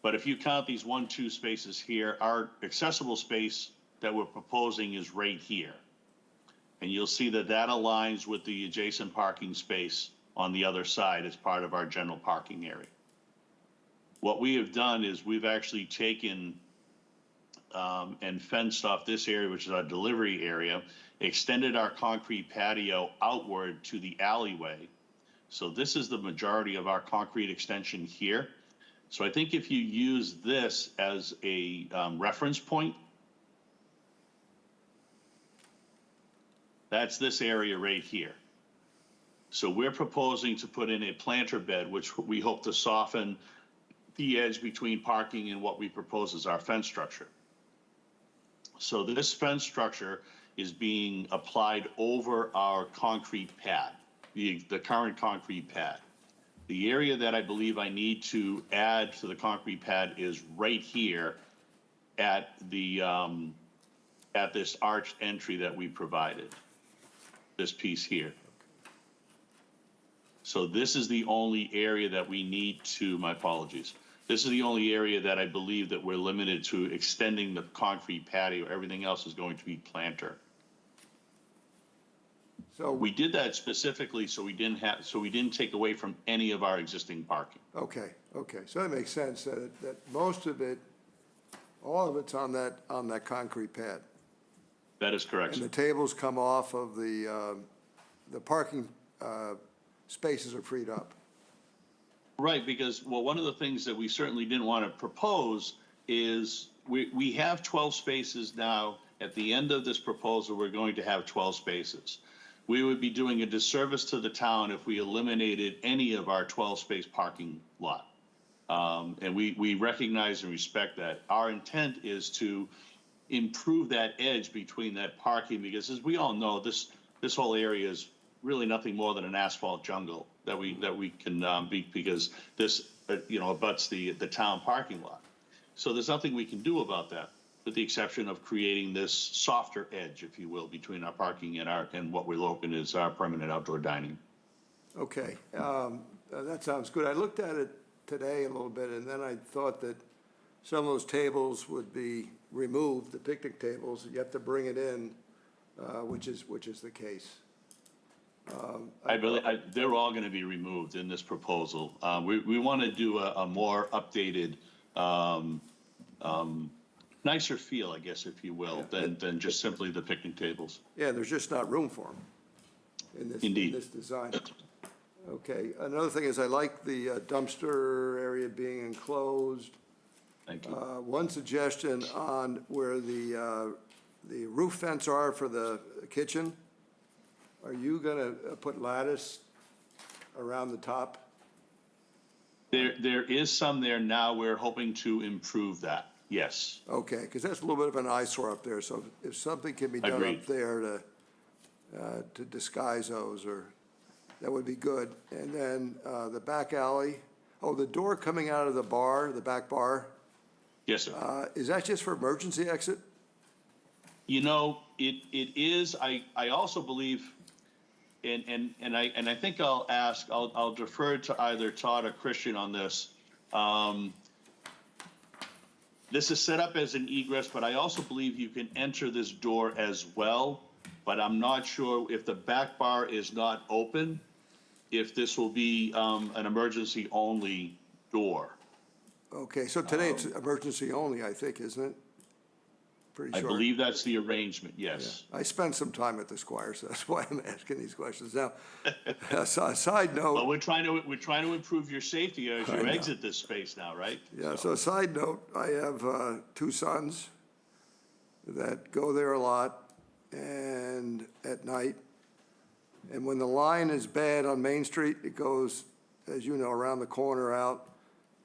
But if you count these 1, 2 spaces here, our accessible space that we're proposing is right here. And you'll see that that aligns with the adjacent parking space on the other side as part of our general parking area. What we have done is we've actually taken and fenced off this area, which is our delivery area, extended our concrete patio outward to the alleyway. So this is the majority of our concrete extension here. So I think if you use this as a reference point, that's this area right here. So we're proposing to put in a planter bed, which we hope to soften the edge between parking and what we propose as our fence structure. So this fence structure is being applied over our concrete pad, the current concrete pad. The area that I believe I need to add to the concrete pad is right here at the at this arched entry that we provided. This piece here. So this is the only area that we need to, my apologies. This is the only area that I believe that we're limited to extending the concrete patio. Everything else is going to be planter. So, We did that specifically so we didn't take away from any of our existing parking. okay, so that makes sense, that most of it, all of it's on that concrete pad. That is correct, And sir. the tables come off of the parking spaces are freed up. Right, because, well, one of the things that we certainly didn't want to propose is we have 12 spaces now. At the end of this proposal, we're going to have 12 spaces. We would be doing a disservice to the town if we eliminated any of our 12-space parking lot. And we recognize and respect that. Our intent is to improve that edge between that parking, because as we all know, this whole area is really nothing more than an asphalt jungle that we can be, because this abuts the town parking lot. So there's nothing we can do about that, with the exception of creating this softer edge, if you will, between our parking and what we're hoping is our permanent outdoor dining. Okay, that sounds good. I looked at it today a little bit, and then I thought that some of those tables would be removed, the picnic tables. You have to bring it in, which is the case. I believe they're all going to be removed in this proposal. We want to do a more updated, nicer feel, I guess, if you will, than just simply the picnic tables. Yeah, there's just not room for them Indeed. in this design. Okay, another thing is I like the dumpster area being enclosed. Thank you. One suggestion on where the roof vents are for the kitchen, are you gonna put lattice around the top? There is some there now. We're hoping to improve that. Yes. Okay, because that's a little bit of an eyesore up there, so if something can be done Agreed. up there to disguise those, or, that would be good. And then the back alley, the door coming out of the bar, the back bar, Yes, sir. is that just for emergency exit? You know, it is. I also believe, and I think I'll defer to either Todd or Christian on this. This is set up as an egress, but I also believe you can enter this door as well. But I'm not sure if the back bar is not open, if this will be an emergency only door. Okay, so today it's emergency only, I think, isn't it? Pretty I sure. believe that's the arrangement, yes. I spent some time at the Squire, so that's why I'm asking these questions. Now, a side Well, note, we're trying to improve your safety as I you know. exit this space now, right? yeah, so a side note, I have two sons that go there a lot and at night. And when the line is bad on Main Street, it goes as you know, around the corner out.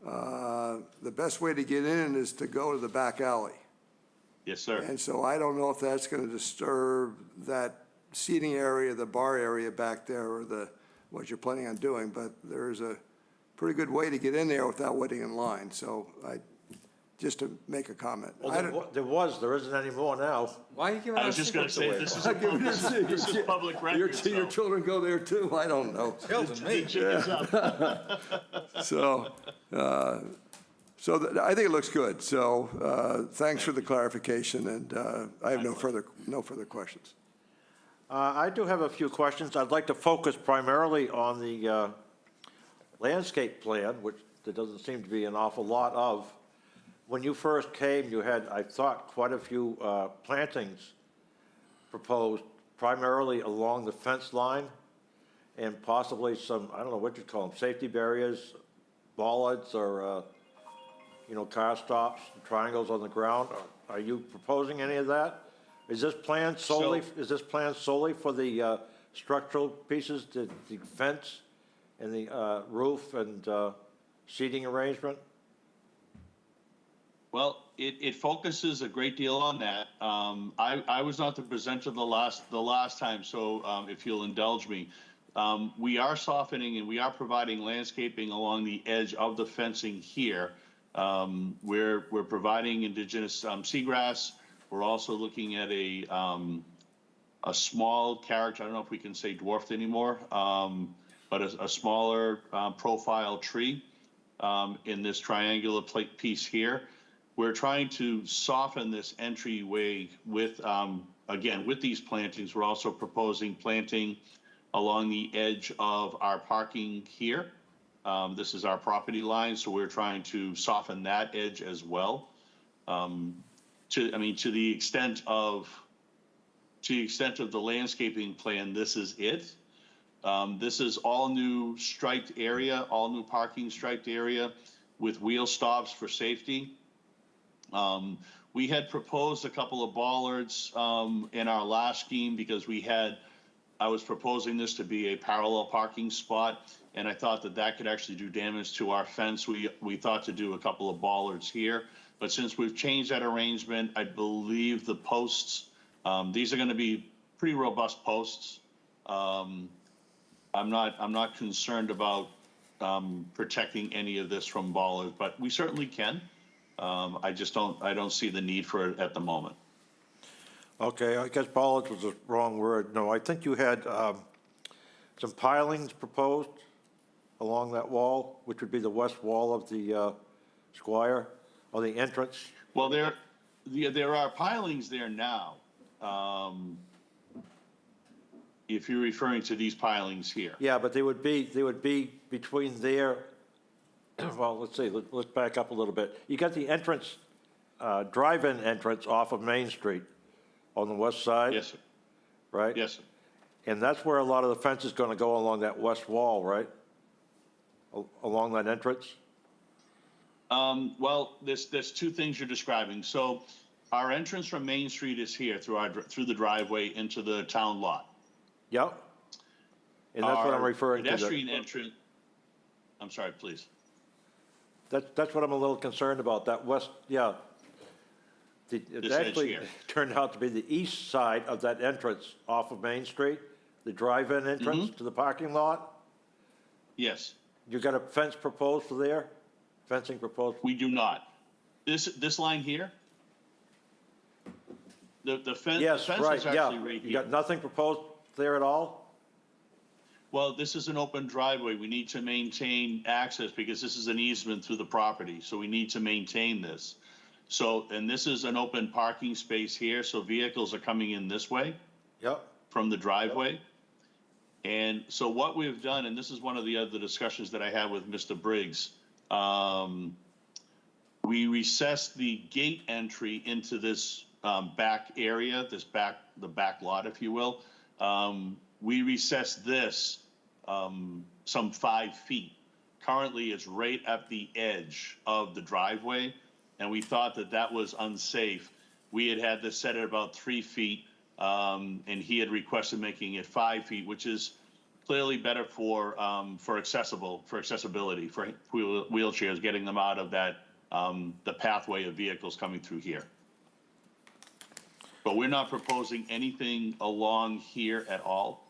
The best way to get in is to go to the back alley. Yes, sir. And so I don't know if that's going to disturb that seating area, the bar area back there, or what you're planning on doing, but there's a pretty good way to get in there without waiting in line, so just to make a comment. Well, there isn't any more now. Why are you giving I was our just going to secrets say, away? this is public record, Your so. children go there too? I don't know. The jig is up. So, I think it looks good. So, thanks for the clarification, and I have no further questions. I do have a few questions. I'd like to focus primarily on the landscape plan, which there doesn't seem to be an awful lot of. When you first came, you had, I thought, quite a few plantings proposed, primarily along the fence line, and possibly some, I don't know what you'd call them, safety barriers, bollards, or, car stops, triangles on the ground. Are you proposing any of that? Is this plan solely for the structural pieces, the fence and the roof and seating arrangement? Well, it focuses a great deal on that. I was not the presenter the last time, so if you'll indulge me. We are softening and we are providing landscaping along the edge of the fencing here. We're providing indigenous seagrass. We're also looking at a small character, I don't know if we can say dwarfed anymore, but a smaller profile tree in this triangular piece here. We're trying to soften this entryway with, again, with these plantings. We're also proposing planting along the edge of our parking here. This is our property line, so we're trying to soften that edge as well. To the extent of the landscaping plan, this is it. This is all new striped area, all new parking striped area with wheel stops for safety. We had proposed a couple of bollards in our last scheme because I was proposing this to be a parallel parking spot, and I thought that could actually do damage to our fence. We thought to do a couple of bollards here, but since we've changed that arrangement, I believe the posts, these are going to be pretty robust posts. I'm not concerned about protecting any of this from bollards, but we certainly can. I don't see the need for it at the moment. Okay, I guess bollards was the wrong word. No, I think you had some pilings proposed along that wall, which would be the west wall of the Squire, or the entrance. Well, there are pilings there now. If you're referring to these pilings here. Yeah, but they would be between there. Well, let's see, let's back up a little bit. You got the entrance, drive-in entrance off of Main Street on the west side? Yes, sir. Right? Yes, sir. And that's where a lot of the fence is going to go along that west wall, right? Along that entrance? Well, there's two things you're describing. So our entrance from Main Street is here through the driveway into the town lot. Yep. And that's what I'm referring to. Pedestrian entrance, I'm sorry, please. That's what I'm a little concerned about, that west, yeah. It This edge actually here. turned out to be the east side of that entrance off of Main Street, the drive-in entrance to the parking lot. Yes, You got a fence proposed for there? Fencing proposed? we do not. This line here, the fence, Yes, the fence right, is actually yeah. right You here. got nothing proposed there at all? Well, this is an open driveway. We need to maintain access because this is an easement through the property. So we need to maintain this. So, and this is an open parking space here. So vehicles are coming in this way Yep. from the driveway. And so what we've done, and this is one of the other discussions that I had with Mr. Briggs, we recessed the gate entry into this back area, the back lot, if you will. We recessed this some 5 feet. Currently, it's right at the edge of the driveway, and we thought that was unsafe. We had this set at about 3 feet, and he had requested making it 5 feet, which is clearly better for accessibility, for wheelchairs, getting them out of that, the pathway of vehicles coming through here. But we're not proposing anything along here at all.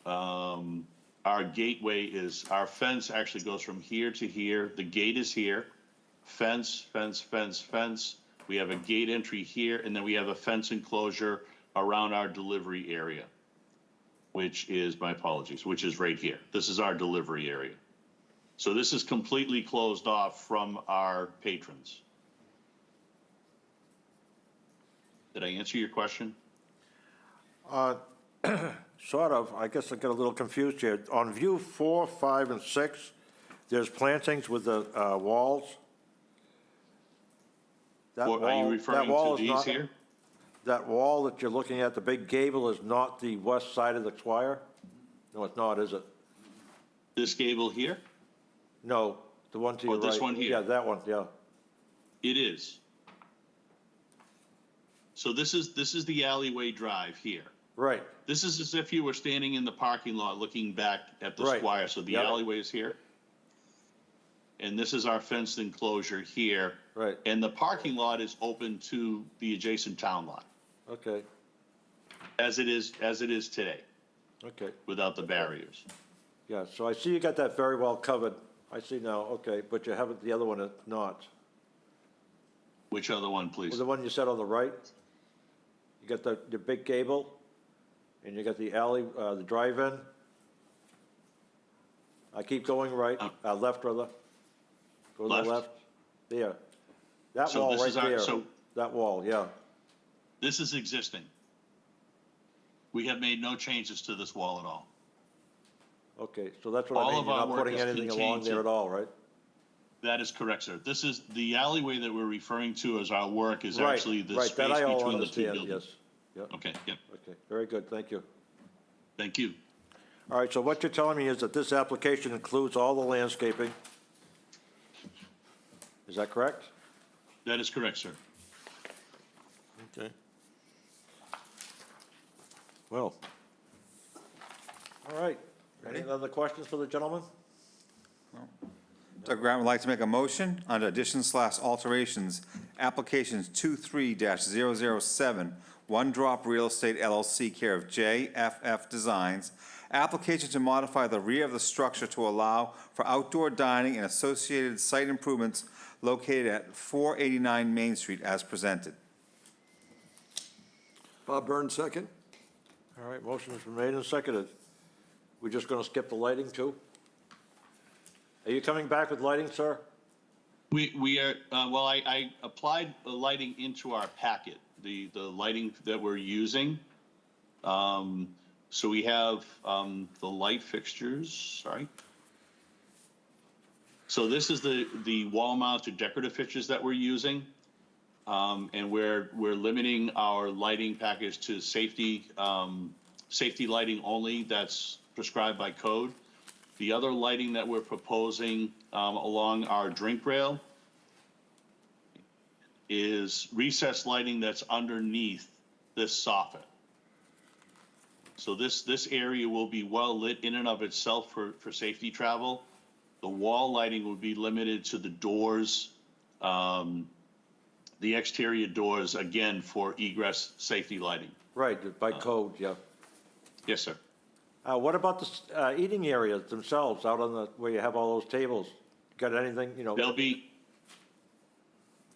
Our gateway is, our fence actually goes from here to here. The gate is here. Fence, fence, fence, fence. We have a gate entry here, and then we have a fence enclosure around our delivery area, which is, my apologies, which is right here. This is our delivery area. So this is completely closed off from our patrons. Did I answer your question? Sort of. I guess I got a little confused here. On view 4, 5, and 6, there's plantings with the walls. That Or are you wall- referring that wall to is these not- here? That wall that you're looking at, the big gable, is not the west side of the square? No, it's not, is it? This gable here? No, the one to your Oh, right. this one here? Yeah, that one, yeah. It is. So this is the alleyway drive here. Right, This is as if you were standing in the parking lot looking back at the Right. square. So the Yep. alleyway is here. And this is our fenced enclosure here. right, And the parking lot is open to the adjacent town lot, okay, as it is today, okay. without the barriers. Yeah, so I see you got that very well covered. I see now, okay, but you haven't, the other one is not. Which other one, please? The one you said on the right? You got the big gable, and you got the alley, the drive-in. I keep going right, left rather. Go to Left? the left, there. That So wall this right is our- there, so- that wall, yeah. This is existing. We have made no changes to this wall at all. Okay, so that's what I All mean, of you're our not work putting is anything along contained there to- at all, right? That is correct, sir. This is, the alleyway that we're referring to as our work is Right, actually the right, space that I all between the two understand, buildings. yes. Yep, Okay, yep, okay, very good, thank you. thank you. All right, so what you're telling me is that this application includes all the landscaping? Is that correct? That is correct, sir. Okay. Well. All right, any other questions for the gentleman? Doug Grant would like to make a motion under additions/alterations, applications 23-007, One Drop Real Estate LLC, care of JFF Designs, application to modify the rear of the structure to allow for outdoor dining and associated site improvements located at 489 Main Street as presented. Bob Burns, second. All right, motion has been made and seconded. We're just gonna skip the lighting too? Are you coming back with lighting, sir? We are, well, I applied the lighting into our packet, the lighting that we're using. So we have the light fixtures, sorry. So this is the wall-mounted decorative fixtures that we're using. And we're limiting our lighting package to safety lighting only that's prescribed by code. The other lighting that we're proposing along our drink rail is recessed lighting that's underneath this soffit. So this area will be well lit in and of itself for safety travel. The wall lighting will be limited to the doors, the exterior doors, again, for egress safety lighting. Right, by code, yeah. Yes, sir. What about the eating areas themselves, out on the, where you have all those tables? Got anything, They'll be,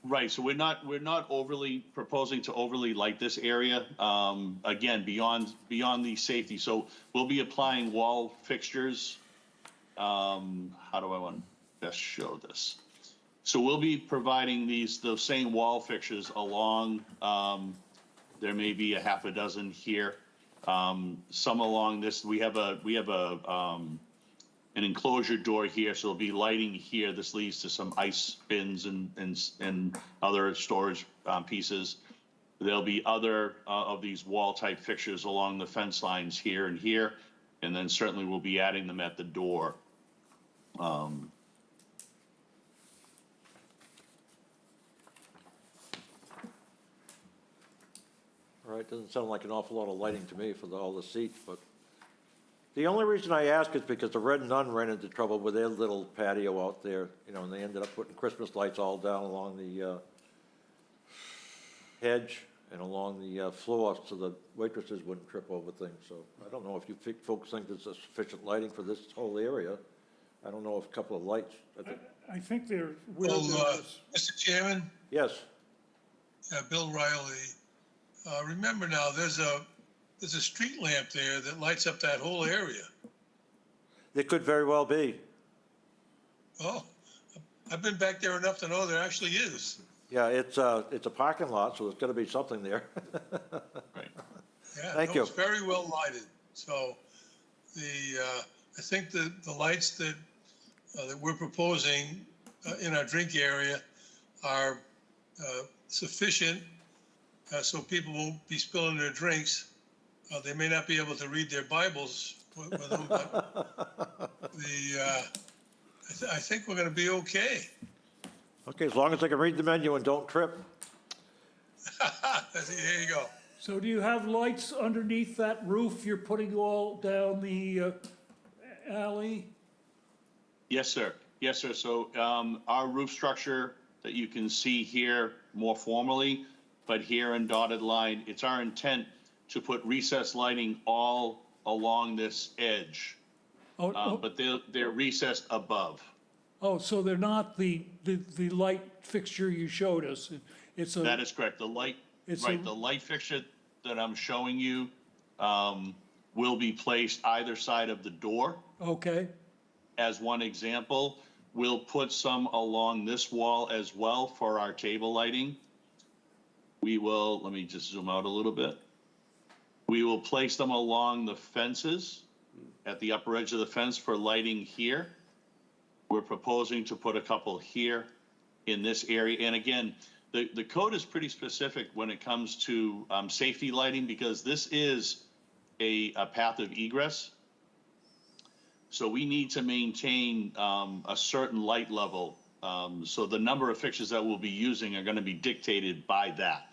right, so we're not overly proposing to overly light this area, again, beyond the safety. So we'll be applying wall fixtures. How do I want to best show this? So we'll be providing those same wall fixtures along, there may be a half a dozen here. Some along this, we have an enclosure door here, so there'll be lighting here. This leads to some ice bins and other storage pieces. There'll be other of these wall type fixtures along the fence lines here and here, and then certainly we'll be adding them at the door. All right, doesn't sound like an awful lot of lighting to me for all the seats, but, The only reason I ask is because the Red Nun ran into trouble with their little patio out there, you know, and they ended up putting Christmas lights all down along the hedge and along the floor so the waitresses wouldn't trip over things. So I don't know if you folks think there's sufficient lighting for this whole area. I don't know if a couple of lights, I think they're, Well, Mr. Chairman, yes, Bill Riley, remember now, there's a street lamp there that lights up that whole area. they could very well be. Oh, I've been back there enough to know there actually is. Yeah, it's a parking lot, so there's gotta be something there. Yeah, Thank no, you. it's very well lighted. So I think the lights that we're proposing in our drink area are sufficient so people won't be spilling their drinks. They may not be able to read their Bibles with them, but I think we're going to be okay. Okay, as long as I can read the menu and don't trip. There you go. so do you have lights underneath that roof you're putting all down the alley? Yes, sir. Yes, sir. So our roof structure that you can see here more formally, but here in dotted line, it's our intent to put recessed lighting all along this edge, but they're recessed above. Oh, so they're not the light fixture you showed us? It's a. That is correct. The light, right, the light fixture that I'm showing you will be placed either side of the door. Okay, As one example, we'll put some along this wall as well for our table lighting. We will, let me just zoom out a little bit. We will place them along the fences at the upper edge of the fence for lighting here. We're proposing to put a couple here in this area. And again, the code is pretty specific when it comes to safety lighting because this is a path of egress. So we need to maintain a certain light level. So the number of fixtures that we'll be using are going to be dictated by that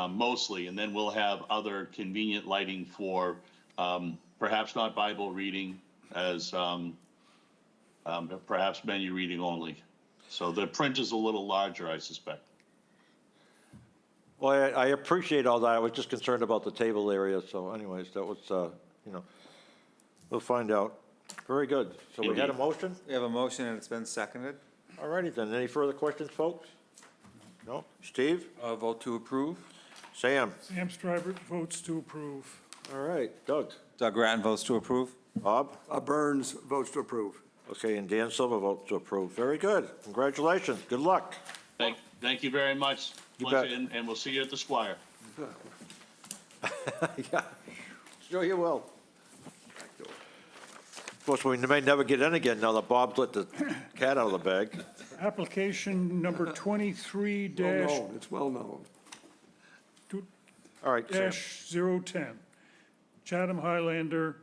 mostly. And then we'll have other convenient lighting for perhaps not Bible reading as perhaps menu reading only. So the print is a little larger, I suspect. Well, I appreciate all that. I was just concerned about the table area. So anyways, that was, you know, we'll find out. Very good. So we had a motion? We have a motion and it's been seconded. All righty then. Any further questions, folks? No? Steve? Vote to approve? Sam? Sam Stryber votes to approve. All right. Doug? Doug Grattan votes to approve. Bob? Burns votes to approve. Okay, and Dan Silva votes to approve. Very good. Congratulations. Good luck. Thank you very much. You Pleasure, bet. and we'll see you at the Squire. Yeah, sure you will. Of course, we may never get in again now that Bob's let the cat out of the bag. Application number 23 Well known, it's well known. All right, Sam. -010. Chatham Highlander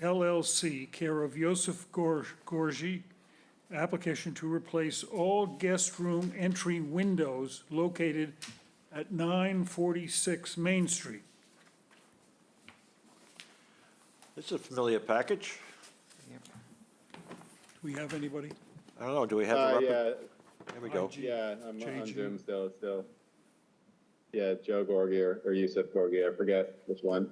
LLC, care of Yosef Gorgi. Application to replace all guest room entry windows located at 946 Main Street. This is a familiar package. Do we have anybody? I don't know, do we have a rep? Yeah, There we go. IG. yeah, I'm on JG. Zoom still. Yeah, Joe Gorgie or Yusuf Gorgie, I forget which one.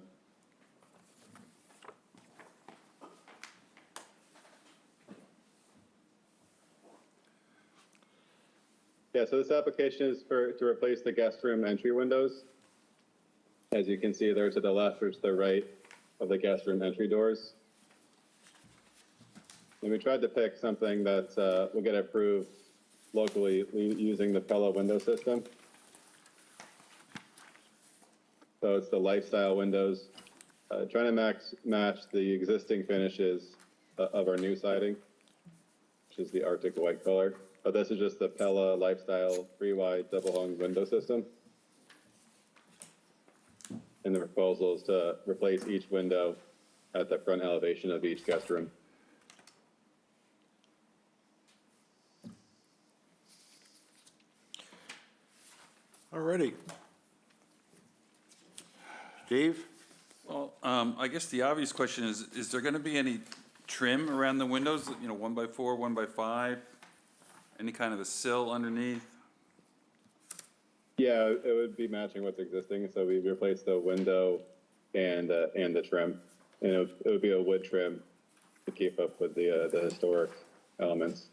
Yeah, so this application is to replace the guest room entry windows. As you can see, they're to the left or to the right of the guest room entry doors. And we tried to pick something that will get approved locally using the Pella window system. So it's the lifestyle windows, trying to match the existing finishes of our new siding, which is the Arctic white color. But this is just the Pella lifestyle 3-wide double-hung window system. And the proposal is to replace each window at the front elevation of each guest room. All righty. Steve? Well, I guess the obvious question is there going to be any trim around the windows, 1x4, 1x5? Any kind of a sill underneath? Yeah, it would be matching what's existing, so we replaced the window and the trim. And it would be a wood trim to keep up with the historic elements.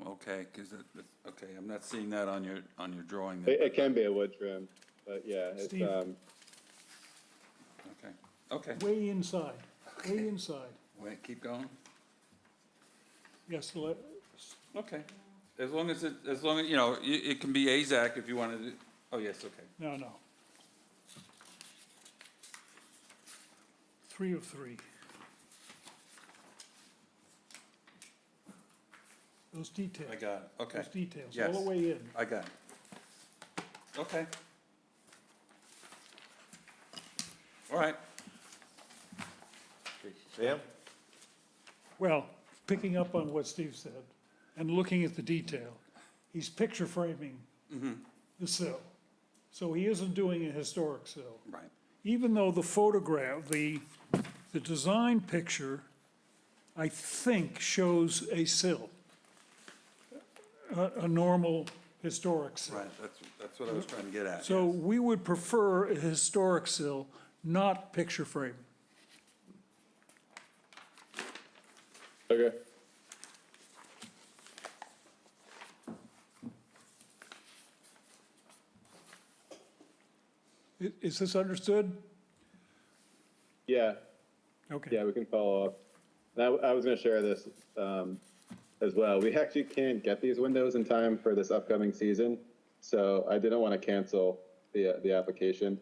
Okay, okay, I'm not seeing that on your drawing there. It can be a wood trim, but yeah, it's, Steve? Okay, Way inside, wait, keep going. Yes, Okay, as long as, it can be AZAC if you wanted to, oh, yes, okay. no. 3 of 3. Those details. I got it, okay. Those details, Yes. all the way in. I got it. Okay. All right. Sam? Well, picking up on what Steve said and looking at the detail, he's picture framing the sill. So he isn't doing a historic sill. Right. Even though the photograph, the design picture, I think, shows a sill, a normal historic sill. Right, that's what I was trying to get at. So yes. we would prefer a historic sill, not picture framing. okay. Is this understood? Yeah, Okay. yeah, we can follow up. And I was gonna share this, as well. We actually can't get these windows in time for this upcoming season, so I didn't want to cancel the application.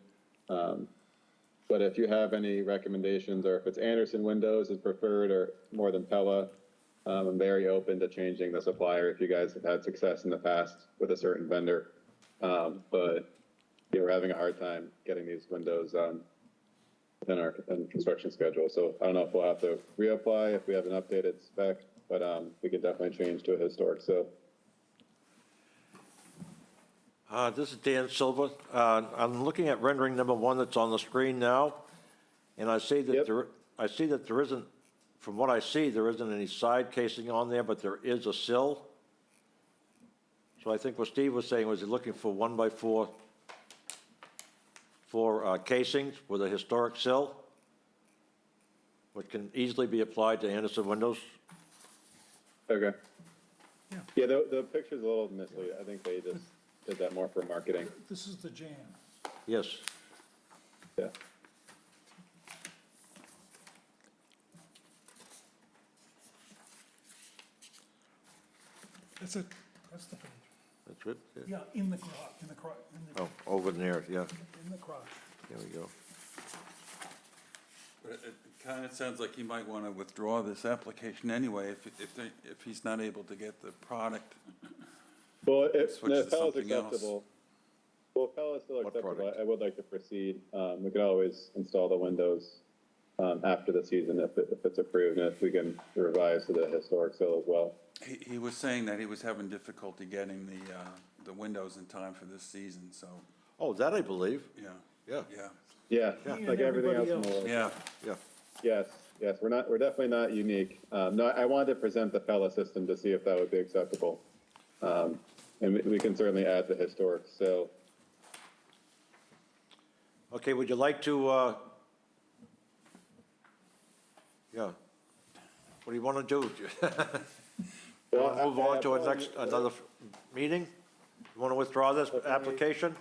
But if you have any recommendations, or if it's Anderson Windows is preferred or more than Pella, I'm very open to changing the supplier if you guys have had success in the past with a certain vendor. But we're having a hard time getting these windows within our construction schedule. So I don't know if we'll have to reapply if we have an updated spec, but we could definitely change to a historic. So This is Dan Silva. I'm looking at rendering number 1 that's on the screen now, and I see that Yep. there isn't, from what I see, there isn't any side casing on there, but there is a sill. So I think what Steve was saying was he's looking for 1x4 casings with a historic sill, which can easily be applied to Anderson windows. okay. Yeah. Yeah, the picture's a little misleading. I think they just did that more for marketing. This is the jam. Yes. Yeah. That's the page. That's it? Yeah, in the crotch, Oh, over there, yeah. in the crotch. There we go. But it kind of sounds like he might want to withdraw this application anyway if he's not able to get the product. Well, if Switch to Pella's something else. acceptable, well, if Pella's still What acceptable, product? I would like to proceed. We could always install the windows after the season if it's approved, and if we can revise to the historic sill as well. He was saying that he was having difficulty getting the windows in time for this season, so, Oh, that I believe. yeah, Yeah, yeah, Yeah, Me like and everything else everybody in the world. yeah. yeah. Yes, we're definitely not unique. No, I wanted to present the Pella system to see if that would be acceptable. And we can certainly add the historic sill. Okay, would you like to, yeah. What do you want to do? Well, Move on to another meeting? You want to withdraw this application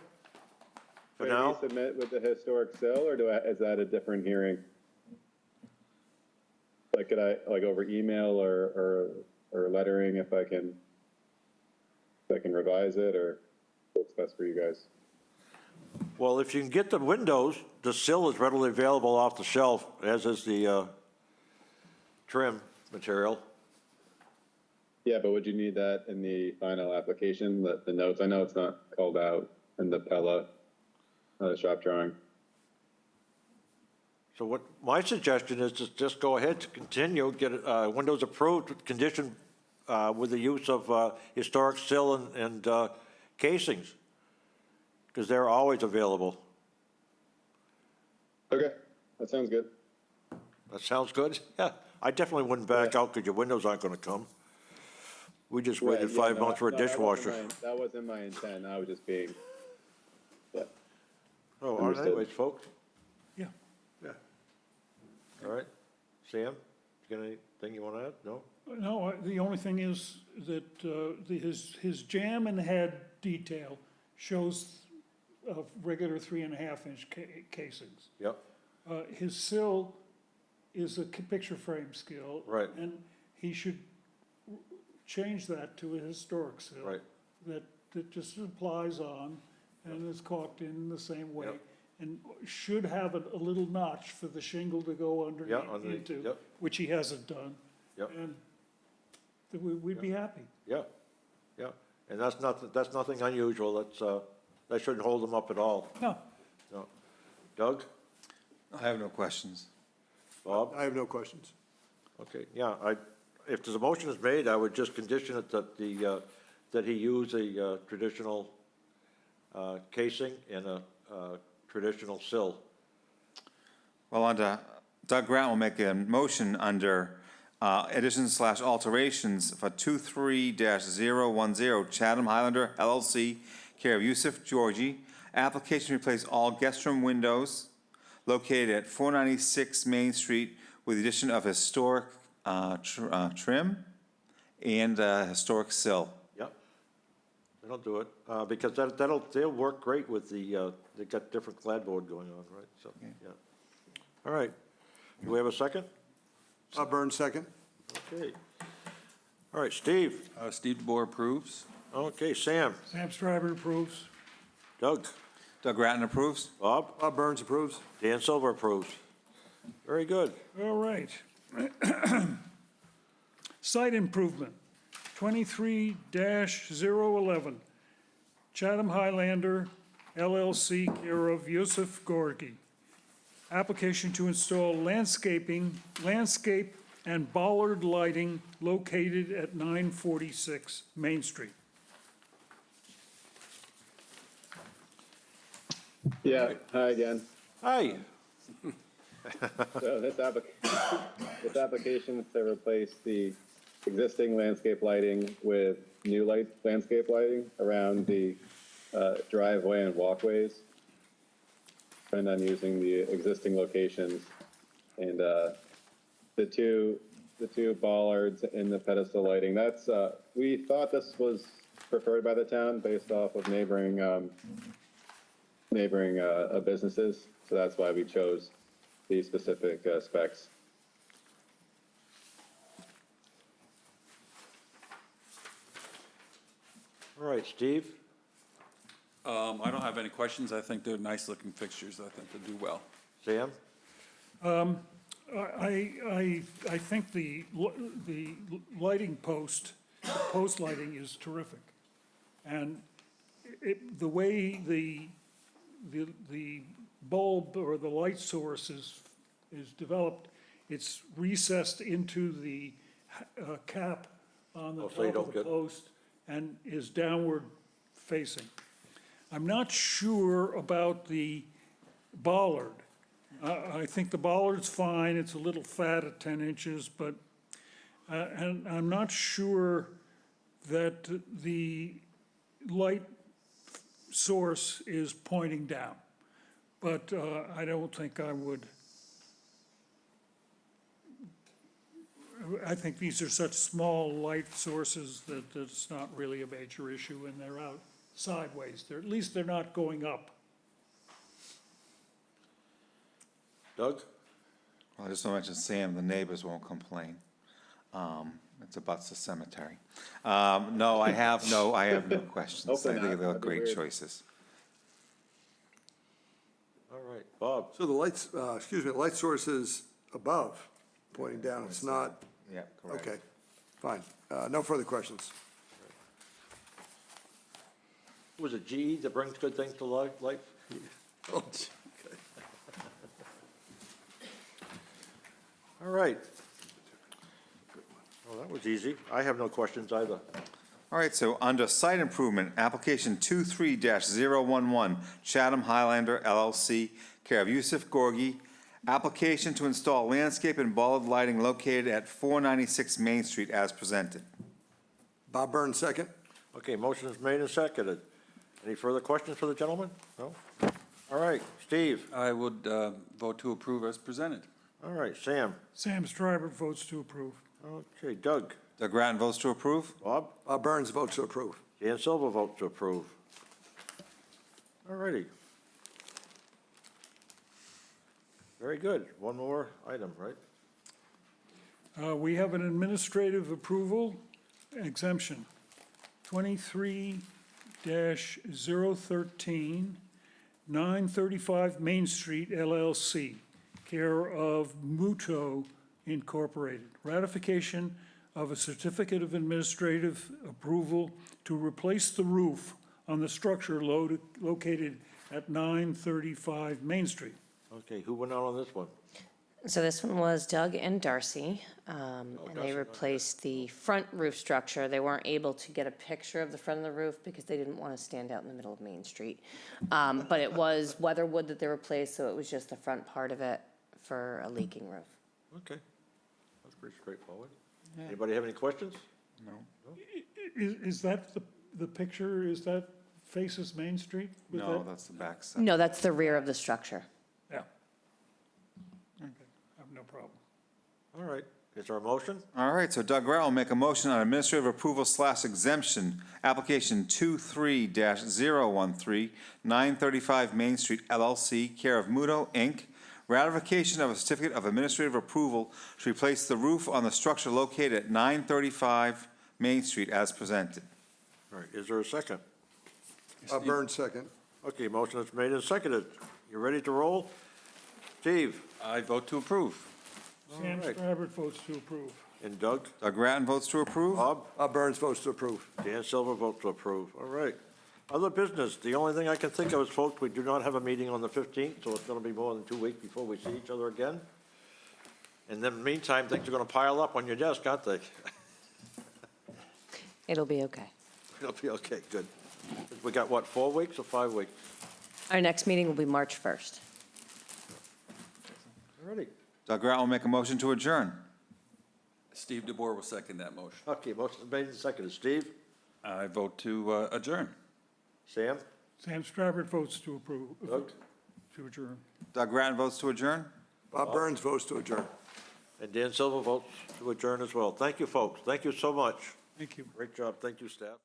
for Should I now? resubmit with the historic sill, or is that a different hearing? Like, could I, like, over email or lettering, if I can revise it, or what's best for you guys? Well, if you can get the windows, the sill is readily available off the shelf, as is the trim material. Yeah, but would you need that in the final application, the notes? I know it's not called out in the Pella shop drawing. So what, my suggestion is to just go ahead to continue, get windows approved, with condition with the use of historic sill and casings. because they're always available. Okay, that sounds good. That sounds good? Yeah, I definitely wouldn't back out because your windows aren't gonna come. We just waited Right, yeah, 5 no, months for a no, that wasn't dishwasher. That wasn't my intent, I was just being, yeah. Oh, Understood. anyways, folks, Yeah. Yeah. all right. Sam, you got anything you want to add? No? No, the only thing is that his jam and head detail shows regular 3.5-inch casings. Yep, His sill is a picture frame sill. Right. And he should change that to a historic sill. Right. That just applies on and is caulked in the same way. Yep. And should have a little notch for the shingle to go underneath underneath, into, yep. which he hasn't done. yep, And we'd be happy. yeah, yeah. And that's nothing unusual. That shouldn't hold them up at all. No, No. Doug? I have no questions. Bob? I have no questions. Okay, yeah, if there's a motion is made, I would just condition it that he use a traditional casing and a traditional sill. Well, Doug Grant will make a motion under additions / alterations for 23-010 Chatham Highlander LLC, care of Yusuf Georgie. Application to replace all guest room windows located at 496 Main Street with the addition of historic trim and historic sill. Yep. That'll do it, because they'll work great with they've got different clapboard going on, right? So, yeah. All right. Do we have a second? Burns, second. Okay. All right, Steve. Steve DeBoer approves. Okay, Sam. Sam Stryber approves. Doug. Doug Grattan approves. Bob. Bob Burns approves. Dan Silver approves. Very good. All right. Site improvement, 23-011, Chatham Highlander LLC, care of Yusuf Gorgi. Application to install landscape and bollard lighting located at 946 Main Street. Yeah, hi again. Hi. So this application is to replace the existing landscape lighting with new landscape lighting around the driveway and walkways. Planned on using the existing locations, and the two bollards in the pedestal lighting. That's we thought this was preferred by the town based off of neighboring businesses, so that's why we chose these specific specs. All right, Steve. I don't have any questions. I think they're nice-looking fixtures. I think they'll do well. Sam. I think the lighting post lighting is terrific. And the way the bulb or the light source is developed, it's recessed into the cap on the Oh, so you top of don't the get- post and is downward facing. I'm not sure about the bollard. I think the bollard's fine, it's a little fat at 10 inches, but, and I'm not sure that the light source is pointing down. But I don't think I would. I think these are such small light sources that it's not really a major issue, and they're out sideways. At least they're not going up. Doug? Well, I just want to mention, Sam, the neighbors won't complain. It's about the cemetery. No, I have no questions. I Hopefully think not. they're That'd be great weird. choices. All right, Bob. So the lights, the light source is above, pointing down. It's not, Yeah, correct. okay, fine. No further questions. Was it GE that brings good things to life? Oh, gee, okay. All right. Well, that was easy. I have no questions either. All right, so under site improvement, application 23-011, Chatham Highlander LLC, care of Yusuf Gorgi. Application to install landscape and bollard lighting located at 496 Main Street as presented. Bob Burns, second. Okay, motion is made and seconded. Any further questions for the gentleman? No? All right, Steve. I would vote to approve as presented. All right, Sam. Sam Stryber votes to approve. Okay, Doug. Doug Grattan votes to approve. Bob. Bob Burns votes to approve. Dan Silver votes to approve. All righty. Very good. One more item, right? We have an administrative approval exemption, 23-013, 935 Main Street LLC, care of Muto Incorporated. Ratification of a certificate of administrative approval to replace the roof on the structure located at 935 Main Street. Okay, who went out on this one? So this one was Doug and Darcy, and they replaced the front roof structure. They weren't able to get a picture of the front of the roof because they didn't want to stand out in the middle of Main Street. But it was weatherwood that they replaced, so it was just the front part of it for a leaking roof. Okay, that's pretty straightforward. Anybody have any questions? Is that the picture, is that faces Main Street? with No, that? that's the back side. No, that's the rear of the structure. Yeah. Okay, I have no problem. All right, is there a motion? All right, so Doug Grattan will make a motion on administrative approval / exemption, application 23-013, 935 Main Street LLC, care of Muto, Inc., ratification of a certificate of administrative approval to replace the roof on the structure located at 935 Main Street as presented. All right, is there a second? Bob Burns, second. Okay, motion is made and seconded. You ready to roll? Steve? I vote to approve. Sam right. Stryber votes to approve. And Doug? Doug Grattan votes to approve. Bob? Bob Burns votes to approve. Dan Silver votes to approve. All right. Other business, the only thing I can think of is, folks, we do not have a meeting on the 15th, so it's going to be more than 2 weeks before we see each other again. And then in the meantime, things are going to pile up on your desk, aren't they? It'll be okay. It'll be okay, good. We got, what, 4 weeks or 5 weeks? Our next meeting will be March 1st. All righty. Doug Grattan will make a motion to adjourn. Steve DeBoer will second that motion. Okay, motion is made and seconded. Steve? I vote to adjourn. Sam? Sam Stryber votes to approve, Doug? to adjourn. Doug Grattan votes to adjourn. Bob Burns votes to adjourn. And Dan Silver votes to adjourn as well. Thank you, folks. Thank you so much. Thank you. Great job. Thank you, staff.